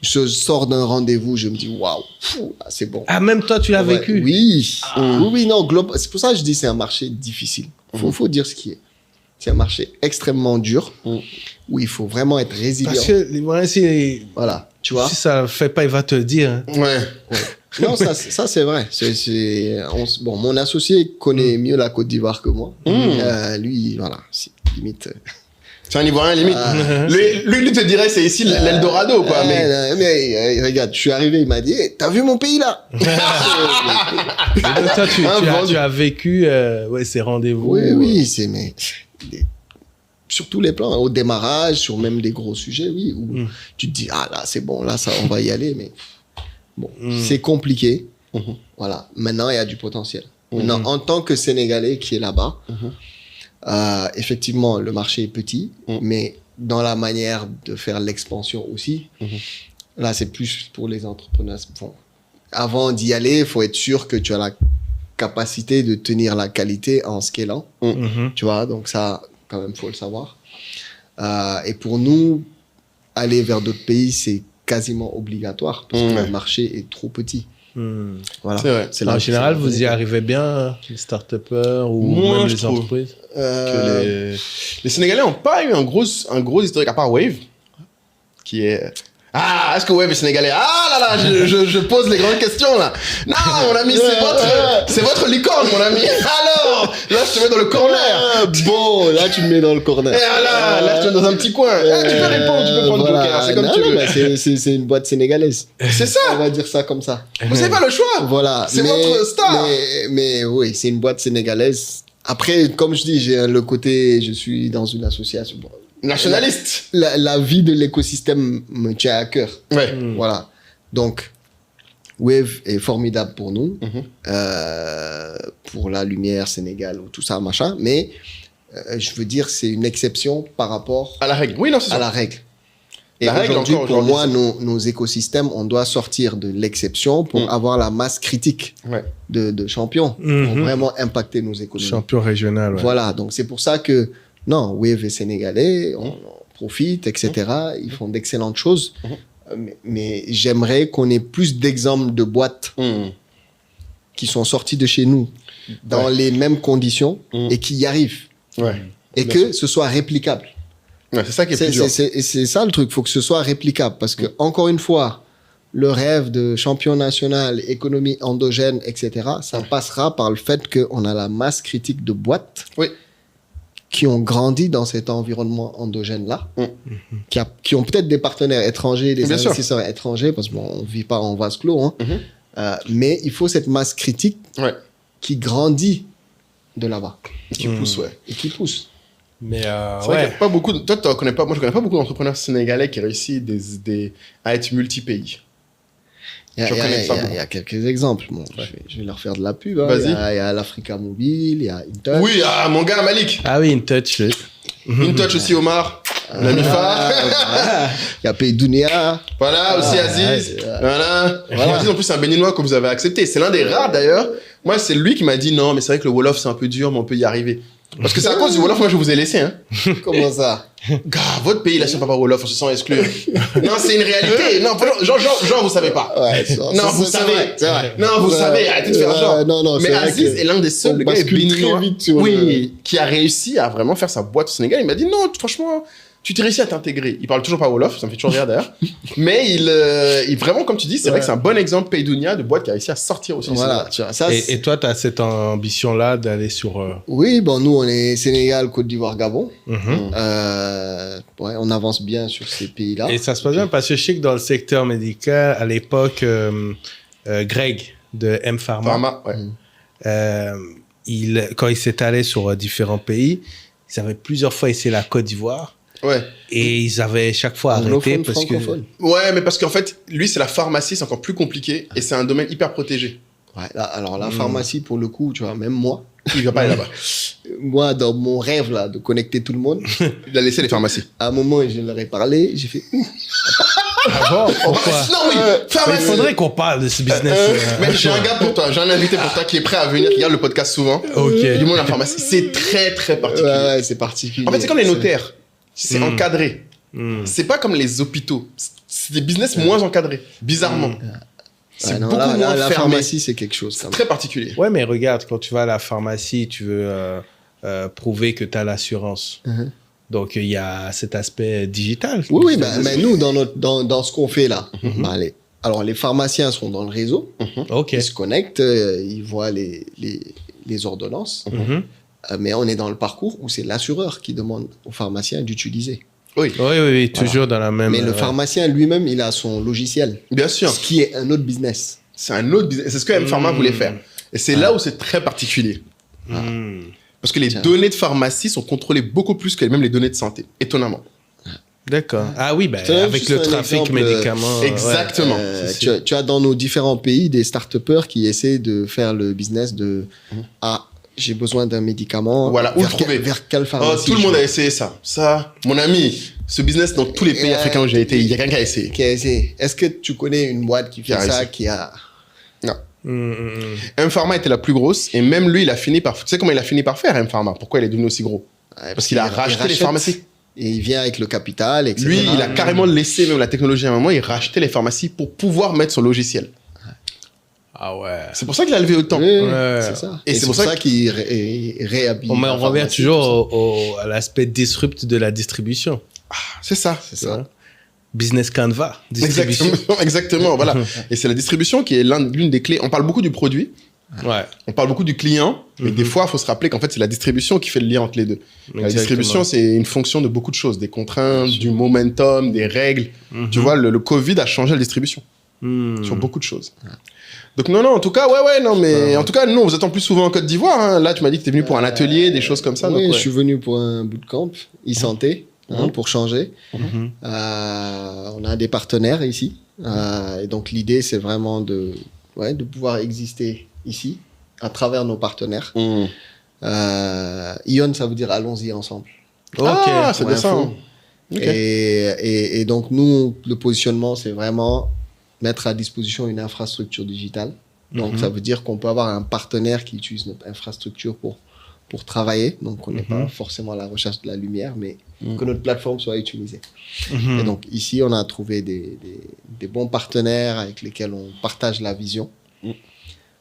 je sors d'un rendez-vous, je me dis, waouh, c'est bon. Ah, même toi, tu l'as vécu? Oui. Oui, non, c'est pour ça que je dis c'est un marché difficile. Faut dire ce qui est. C'est un marché extrêmement dur, où il faut vraiment être résilient. Parce que l'Ivoirien, voilà, tu vois. Si ça le fait pas, il va te le dire. Hein. Ouais. Non, ça c'est vrai. Bon, mon associé connaît mieux la Côte d'Ivoire que moi. Lui, voilà, limite. C'est un Ivoirien limite. Lui te dirait c'est ici l'Eldorado quoi. Mais regarde, je suis arrivé, il m'a dit t'as vu mon pays là? Toi, tu as vécu ces rendez-vous. Oui, sur tous les plans, au démarrage, sur même des gros sujets, oui, où tu te dis là c'est bon, là ça on va y aller, mais bon, c'est compliqué. Voilà, maintenant il y a du potentiel. Maintenant, en tant que Sénégalais qui est là-bas, effectivement le marché est petit, mais dans la manière de faire l'expansion aussi, là c'est plus pour les entrepreneurs. Bon, avant d'y aller, il faut être sûr que tu as la capacité de tenir la qualité en scalant, tu vois, donc ça quand même faut le savoir. Et pour nous, aller vers d'autres pays, c'est quasiment obligatoire parce que le marché est trop petit. Voilà. C'est vrai. En général, vous y arrivez bien, les start-upers ou même les entreprises? Que les Sénégalais n'ont pas eu un gros historique, à part Wave, qui est... est-ce que Wave est sénégalais? Je pose les grandes questions, là. Non, mon ami, c'est votre licorne, mon ami. Alors, Là, je te mets dans le corner. Bon, là, tu me mets dans le corner. Là, je te mets dans un petit coin. Tu peux répondre, tu peux prendre le joker. C'est comme tu veux. Mais c'est une boîte sénégalaise. C'est ça. On va dire ça comme ça. Vous n'avez pas le choix. Voilà. C'est votre star. Mais oui, c'est une boîte sénégalaise. Après, comme je dis, j'ai le côté, je suis dans une association. Nationaliste. La vie de l'écosystème me tient à cœur. Ouais. Voilà. Donc, Wave est formidable pour nous, pour la lumière, Sénégal, tout ça, machin. Mais je veux dire, c'est une exception par rapport à la règle. Oui, non, c'est ça. À la règle. Et aujourd'hui, pour moi, nos écosystèmes, on doit sortir de l'exception pour avoir la masse critique de champions, pour vraiment impacter nos économies. Champion régional, ouais. Voilà, donc c'est pour ça que, non, Wave est sénégalais, on profite, etc. Ils font d'excellentes choses. Mais j'aimerais qu'on ait plus d'exemples de boîtes qui sont sorties de chez nous dans les mêmes conditions et qui y arrivent. Et que ce soit réplicable. C'est ça qui est plus dur. C'est ça le truc, il faut que ce soit réplicable. Parce que, encore une fois, le rêve de champion national, économie endogène, etc., ça passera par le fait qu'on a la masse critique de boîtes qui ont grandi dans cet environnement endogène-là, qui ont peut-être des partenaires étrangers, des investisseurs étrangers, parce qu'on ne vit pas en vase clos, mais il faut cette masse critique qui grandit de là-bas. Qui pousse, Et qui pousse. Mais c'est vrai qu'il n'y a pas beaucoup de... Toi, moi, je connais pas beaucoup d'entrepreneurs sénégalais qui réussissent à être multi-pays. Il y a quelques exemples. Bon, je vais leur faire de la pub. Vas-y. Il y a l'Africa Mobile, il y a InTouch. Oui, mon gars, Malik. Ah oui, InTouch. InTouch aussi, Omar. La Mifa. Il y a Paydounia. Voilà, aussi Aziz. Voilà. Aziz, en plus, c'est un béninois que vous avez accepté. C'est l'un des rares, d'ailleurs. Moi, c'est lui qui m'a dit non, mais c'est vrai que le Wolof, c'est un peu dur, mais on peut y arriver. Parce que c'est à cause du Wolof, moi, je vous ai laissé. Comment ça? Gars, votre pays, là, si on parle pas Wolof, on se sent exclu. Non, c'est une réalité. Non, genre, vous savez pas. Non, vous savez. Non, vous savez. Arrêtez de faire genre. Mais Aziz est l'un des seuls gars béninois qui a réussi à vraiment faire sa boîte au Sénégal. Il m'a dit non, franchement, tu t'es réussi à t'intégrer. Il parle toujours pas Wolof, ça me fait toujours rire d'ailleurs. Mais il vraiment, comme tu dis, c'est vrai que c'est un bon exemple Paydounia de boîte qui a réussi à sortir aussi. Voilà, tu vois, ça, et toi, tu as cette ambition-là d'aller sur... Oui, bon, nous, on est Sénégal, Côte d'Ivoire, Gabon. On avance bien sur ces pays-là. Et ça se passe bien parce que je sais que dans le secteur médical, à l'époque, Greg de M Pharma, quand il s'est allé sur différents pays, ils avaient plusieurs fois essayé la Côte d'Ivoire. Et ils avaient chaque fois arrêté parce que... Ouais, mais parce qu'en fait, lui, c'est la pharmacie, c'est encore plus compliqué et c'est un domaine hyper protégé. Alors, la pharmacie, pour le coup, tu vois, même moi... Il va pas aller là-bas. Moi, dans mon rêve, là, de connecter tout le monde... Il a laissé les pharmacies. À un moment, je leur ai parlé, j'ai fait... Ah bon? Pourquoi? Non, oui, il faudrait qu'on parle de ce business. Mais j'ai un gars pour toi, j'ai un invité pour toi qui est prêt à venir, qui regarde le podcast souvent. Du monde en pharmacie. C'est très, très particulier. Ouais, c'est particulier. En fait, c'est comme les notaires. C'est encadré. C'est pas comme les hôpitaux. C'est des business moins encadrés, bizarrement. C'est beaucoup moins fermé. La pharmacie, c'est quelque chose. C'est très particulier. Ouais, mais regarde, quand tu vas à la pharmacie, tu veux prouver que tu as l'assurance. Donc, il y a cet aspect digital. Oui, mais nous, dans ce qu'on fait là, alors les pharmaciens sont dans le réseau. Ils se connectent, ils voient les ordonnances. Mais on est dans le parcours où c'est l'assureur qui demande au pharmacien d'utiliser. Oui, toujours dans la même... Mais le pharmacien lui-même, il a son logiciel. Bien sûr. Ce qui est un autre business. C'est un autre business. C'est ce que M Pharma voulait faire. Et c'est là où c'est très particulier. Parce que les données de pharmacie sont contrôlées beaucoup plus que même les données de santé, étonnamment. D'accord. Ah oui, avec le trafic médicaments. Exactement. Tu as dans nos différents pays des start-upers qui essaient de faire le business de... j'ai besoin d'un médicament. Voilà, où le trouver? Vers quelle pharmacie? Tout le monde a essayé ça. Ça, mon ami, ce business dans tous les pays africains où j'ai été, il y a quelqu'un qui a essayé. Est-ce que tu connais une boîte qui fait ça, qui a... Non. M Pharma était la plus grosse et même lui, il a fini par... Tu sais comment il a fini par faire, M Pharma? Pourquoi il est devenu aussi gros? Parce qu'il a racheté les pharmacies. Et il vient avec le capital, etc. Lui, il a carrément laissé même la technologie à un moment, il rachetait les pharmacies pour pouvoir mettre son logiciel. Ah ouais. C'est pour ça qu'il a levé autant. C'est ça. Et c'est pour ça qu'il réhabilite. On revient toujours à l'aspect disrupt de la distribution. C'est ça. Business Canva. Exactement, voilà. Et c'est la distribution qui est l'une des clés. On parle beaucoup du produit, Ouais. On parle beaucoup du client, mais des fois, il faut se rappeler qu'en fait, c'est la distribution qui fait le lien entre les deux. Exactement. La distribution, c'est une fonction de beaucoup de choses, des contraintes, du momentum, des règles. Tu vois, le Covid a changé la distribution sur beaucoup de choses. Donc non, en tout cas, en tout cas, nous, on vous attend plus souvent en Côte d'Ivoire. Hein. Là, tu m'as dit que tu es venu pour un atelier, des choses comme ça. Oui, donc, je suis venu pour un bootcamp, e-santé, pour changer. On a des partenaires ici. Et donc, l'idée, c'est vraiment de pouvoir exister ici, à travers nos partenaires. Ion, ça veut dire allons-y ensemble. Ah, c'est bien ça. Hein. Et donc, nous, le positionnement, c'est vraiment mettre à disposition une infrastructure digitale. Donc, ça veut dire qu'on peut avoir un partenaire qui utilise notre infrastructure pour travailler. Donc, on n'est pas forcément à la recherche de la lumière, mais que notre plateforme soit utilisée. Et donc, ici, on a trouvé des bons partenaires avec lesquels on partage la vision.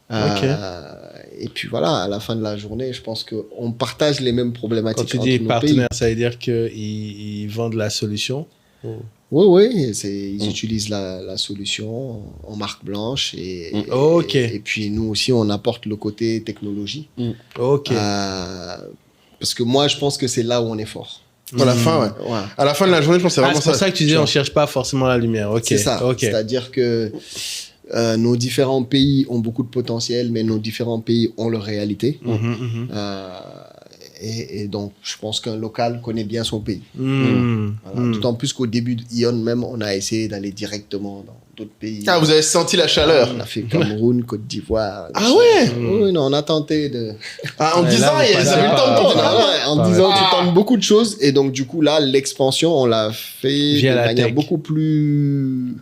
Et puis voilà, à la fin de la journée, je pense qu'on partage les mêmes problématiques. Quand tu dis partenaire, ça veut dire qu'ils vendent la solution? Oui, ils utilisent la solution en marque blanche. Et puis nous aussi, on apporte le côté technologie. Parce que moi, je pense que c'est là où on est fort. À la fin, à la fin de la journée, je pense que c'est vraiment ça. C'est pour ça que tu dis on ne cherche pas forcément la lumière. C'est ça. C'est-à-dire que nos différents pays ont beaucoup de potentiel, mais nos différents pays ont leur réalité. Et donc, je pense qu'un local connaît bien son pays. D'autant plus qu'au début d'Ion, même, on a essayé d'aller directement dans d'autres pays. Ah, vous avez senti la chaleur. On a fait Cameroun, Côte d'Ivoire. Ah ouais. Oui, non, on a tenté de... en 10 ans, il y a eu le temps de tenter. En 10 ans, tu tentes beaucoup de choses. Et donc, du coup, là, l'expansion, on l'a fait de manière beaucoup plus...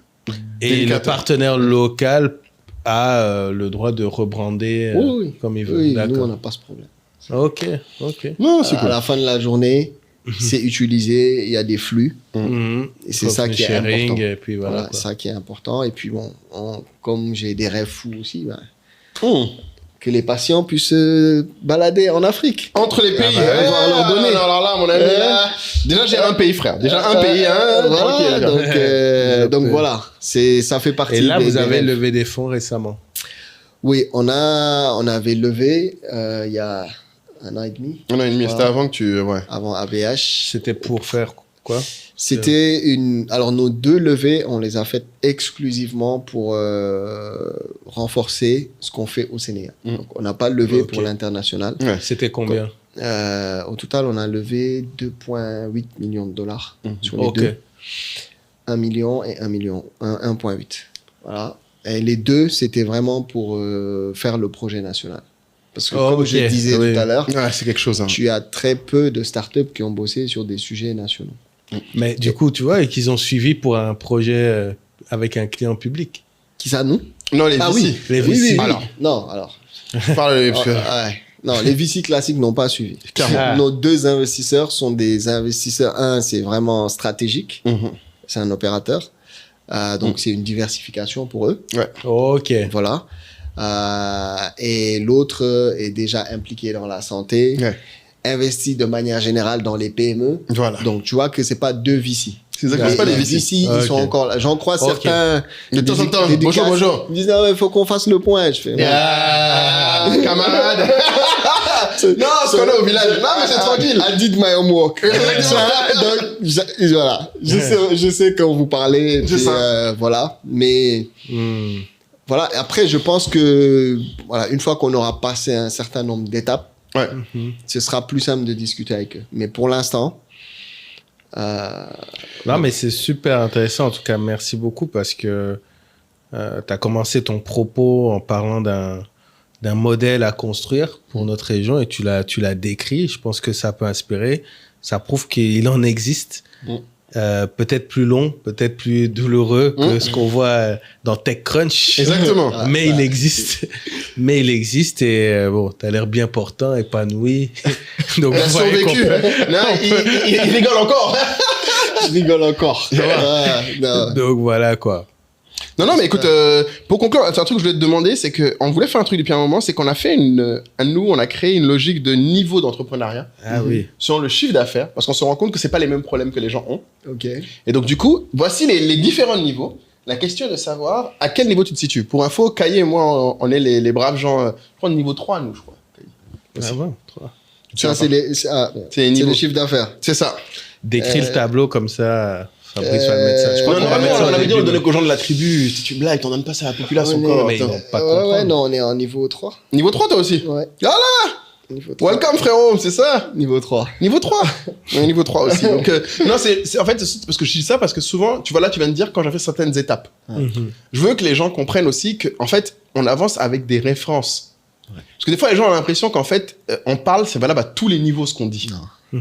Et le partenaire local a le droit de rebrander comme il veut. Oui, nous, on n'a pas ce problème. Ok. Non, c'est cool. À la fin de la journée, c'est utilisé, il y a des flux. Et c'est ça qui est important. Et puis voilà, ça qui est important. Et puis bon, comme j'ai des rêves fous aussi, que les patients puissent se balader en Afrique. Entre les pays. Leur donner. Alors là, mon ami, déjà j'ai un pays, frère. Déjà un pays. Voilà, donc voilà, ça fait partie. Et là, vous avez levé des fonds récemment. Oui, on avait levé il y a 1 an et demi. 1 an et demi, c'était avant que tu... Avant ABH. C'était pour faire quoi? C'était Alors, nos 2 levées, on les a faites exclusivement pour renforcer ce qu'on fait au Sénégal. Donc, on n'a pas levé pour l'international. C'était combien? Au total, on a levé 2,8 millions de dollars sur les 2. 1 million et 1,8. Voilà. Et les 2, c'était vraiment pour faire le projet national. Parce que comme je le disais tout à l'heure, c'est quelque chose. Tu as très peu de startups qui ont bossé sur des sujets nationaux. Mais du coup, tu vois, et qu'ils ont suivi pour un projet avec un client public. Qui ça, nous? Non, les VC. Oui. Les VC. Oui. Alors. Non, alors. Non, les VC classiques n'ont pas suivi. Nos 2 investisseurs sont des investisseurs. Un, c'est vraiment stratégique. C'est un opérateur. Donc, c'est une diversification pour eux. Voilà. Et l'autre est déjà impliqué dans la santé, investi de manière générale dans les PME. Voilà. Donc, tu vois que c'est pas 2 VC. C'est ça, c'est pas des VC. Ils sont encore là. J'en crois certains. De temps en temps, bonjour. Ils disent, il faut qu'on fasse le point. Je fais, camarade. Non, c'est qu'on est au village. Non, mais c'est tranquille. I did my homework. Donc, voilà. Je sais quand vous parlez. C'est ça. Voilà. Mais, voilà. Après, je pense que, voilà, une fois qu'on aura passé un certain nombre d'étapes, ce sera plus simple de discuter avec eux. Mais pour l'instant, non, mais c'est super intéressant. En tout cas, merci beaucoup parce que tu as commencé ton propos en parlant d'un modèle à construire pour notre région et tu l'as décrit. Je pense que ça peut inspirer. Ça prouve qu'il en existe. Peut-être plus long, peut-être plus douloureux que ce qu'on voit dans TechCrunch. Exactement. Mais il existe. Mais il existe et bon, tu as l'air bien portant, épanoui. Donc, il a survécu. Non, il rigole encore. Je rigole encore. Donc voilà quoi. Non, mais écoute, pour conclure, c'est un truc que je voulais te demander, c'est qu'on voulait faire un truc depuis un moment, c'est qu'on a fait on a créé une logique de niveau d'entrepreneuriat. Sur le chiffre d'affaires, parce qu'on se rend compte que c'est pas les mêmes problèmes que les gens ont. Ok. Et donc, du coup, voici les différents niveaux. La question est de savoir à quel niveau tu te situes. Pour info, Kaye et moi, on est les braves gens. Je crois niveau 3, nous, je crois. Ah bon, 3. Ça, c'est le chiffre d'affaires. C'est ça. Décris le tableau comme ça. Fabrice va le mettre ça. Je crois qu'on va mettre ça. On avait dit, on le donnait aux gens de la tribu. Si tu blagues, t'en donnes pas ça à la population encore. Mais ils vont pas comprendre. Ouais, non, on est en niveau 3. Niveau 3, toi aussi? Ouais. Voilà! Welcome, frérot, c'est ça? Niveau 3. Niveau 3. Ouais, niveau 3 aussi. Donc, non, c'est en fait, c'est parce que je dis ça parce que souvent, tu vois, là, tu viens de dire quand j'ai fait certaines étapes. Je veux que les gens comprennent aussi que, en fait, on avance avec des références. Ouais. Parce que des fois, les gens ont l'impression qu'en fait, on parle, c'est valable à tous les niveaux ce qu'on dit. Ouais.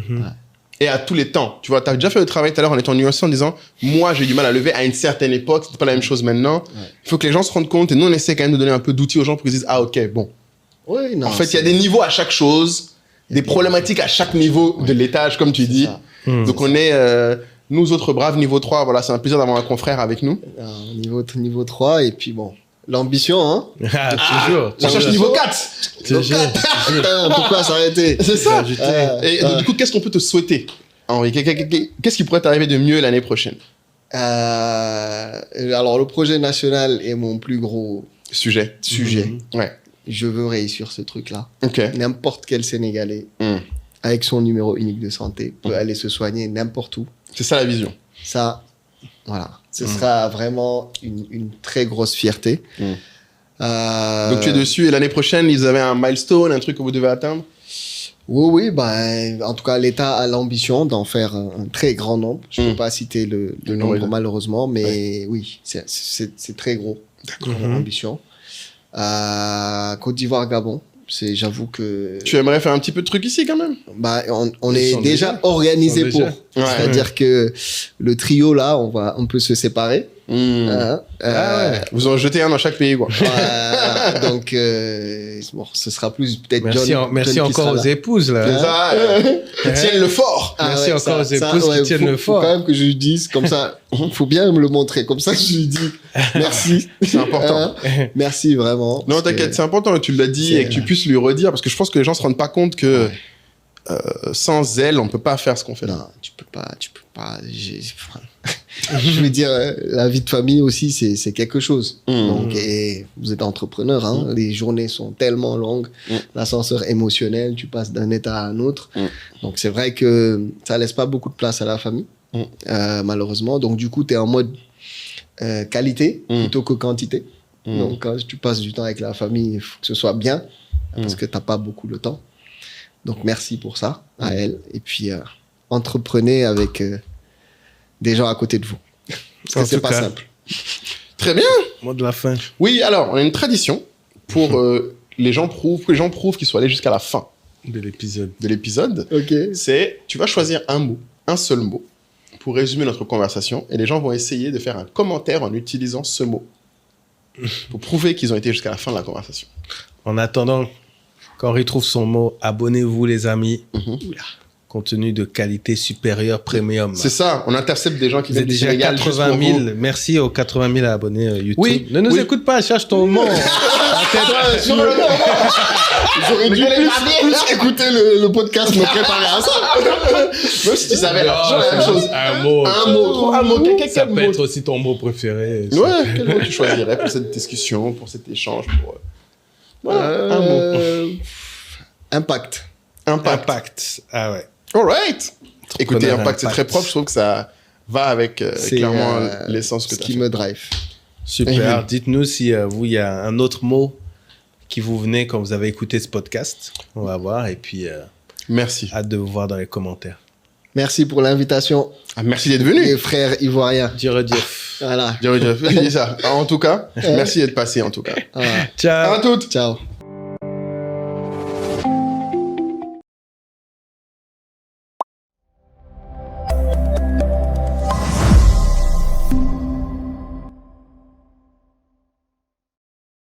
Et à tous les temps. Tu vois, tu as déjà fait le travail tout à l'heure en étant nuancé en disant, moi, j'ai du mal à lever à une certaine époque, c'est pas la même chose maintenant. Ouais. Il faut que les gens se rendent compte et nous, on essaie quand même de donner un peu d'outils aux gens pour qu'ils disent, ah, ok, bon. Oui, non, en fait, il y a des niveaux à chaque chose, des problématiques à chaque niveau de l'étage, comme tu dis. Donc, on est, nous autres braves, niveau 3, voilà, c'est un plaisir d'avoir un confrère avec nous. Niveau 3, et puis bon, l'ambition, hein. Toujours. On cherche niveau 4. Pourquoi s'arrêter? C'est ça. Et du coup, qu'est-ce qu'on peut te souhaiter, Henri? Qu'est-ce qui pourrait t'arriver de mieux l'année prochaine? Alors, le projet national est mon plus gros sujet. Ouais. Je veux réussir ce truc-là. Okay. N'importe quel Sénégalais, avec son numéro unique de santé, peut aller se soigner n'importe où. C'est ça la vision. Ça, voilà. Ce sera vraiment une très grosse fierté. Donc tu es dessus et l'année prochaine, ils avaient un milestone, un truc que vous devez atteindre? Oui, en tout cas, l'État a l'ambition d'en faire un très grand nombre. Je ne peux pas citer le nombre malheureusement, mais oui, c'est très gros. D'accord. L'ambition. Côte d'Ivoire, Gabon. J'avoue que... Tu aimerais faire un petit peu de truc ici quand même? On est déjà organisé pour. C'est-à-dire que le trio là, on peut se séparer. Vous en jetez un dans chaque pays, quoi. Donc, bon, ce sera plus peut-être Merci John encore aux épouses, là. C'est ça. Tiennent le fort. Merci encore aux épouses qui tiennent le fort. Faut quand même que je lui dise, comme ça, faut bien me le montrer. Comme ça, je lui dis merci. C'est important. Merci, vraiment. Non, t'inquiète, c'est important que tu l'as dit et que tu puisses lui redire, parce que je pense que les gens se rendent pas compte que sans elle, on peut pas faire ce qu'on fait là. Non, tu peux pas. Je veux dire, la vie de famille aussi, c'est quelque chose. Donc, et vous êtes entrepreneur, hein, les journées sont tellement longues, l'ascenseur émotionnel, tu passes d'un état à un autre. Donc, c'est vrai que ça laisse pas beaucoup de place à la famille, malheureusement. Donc, du coup, tu es en mode qualité plutôt que quantité. Donc, quand tu passes du temps avec la famille, il faut que ce soit bien, parce que t'as pas beaucoup de temps. Donc, merci pour ça, à elle. Et puis, entreprenez avec des gens à côté de vous. Parce que c'est pas simple. Très bien. Mot de la fin. Oui, alors, on a une tradition pour que les gens prouvent qu'ils sont allés jusqu'à la fin de l'épisode. Ok. C'est, tu vas choisir un seul mot pour résumer notre conversation et les gens vont essayer de faire un commentaire en utilisant ce mot pour prouver qu'ils ont été jusqu'à la fin de la conversation. En attendant qu'Henri trouve son mot, abonnez-vous les amis. Contenu de qualité supérieure, premium. C'est ça, on intercepte des gens qui viennent du Sénégal. Déjà 80 000, merci aux 80 000 abonnés YouTube. Oui, ne nous écoute pas, cherche ton mot. J'aurais dû plus écouter le podcast, me préparer à ça. Même si tu savais la même chose. Un mot. Ça peut être aussi ton mot préféré. Ouais, quel mot tu choisirais pour cette discussion, pour cet échange, un mot. Impact. Ah ouais. All right. Écoutez, impact, c'est très propre. Je trouve que ça va avec clairement l'essence que tu as. Qui me drive. Super. Dites-nous si vous, il y a un autre mot qui vous venait quand vous avez écouté ce podcast. On va voir. Et puis, merci. Hâte de vous voir dans les commentaires. Merci pour l'invitation. Merci d'être venu. Les frères ivoiriens. Voilà. Je dis ça. En tout cas, merci d'être passé en tout cas. Ciao. À toutes. Ciao.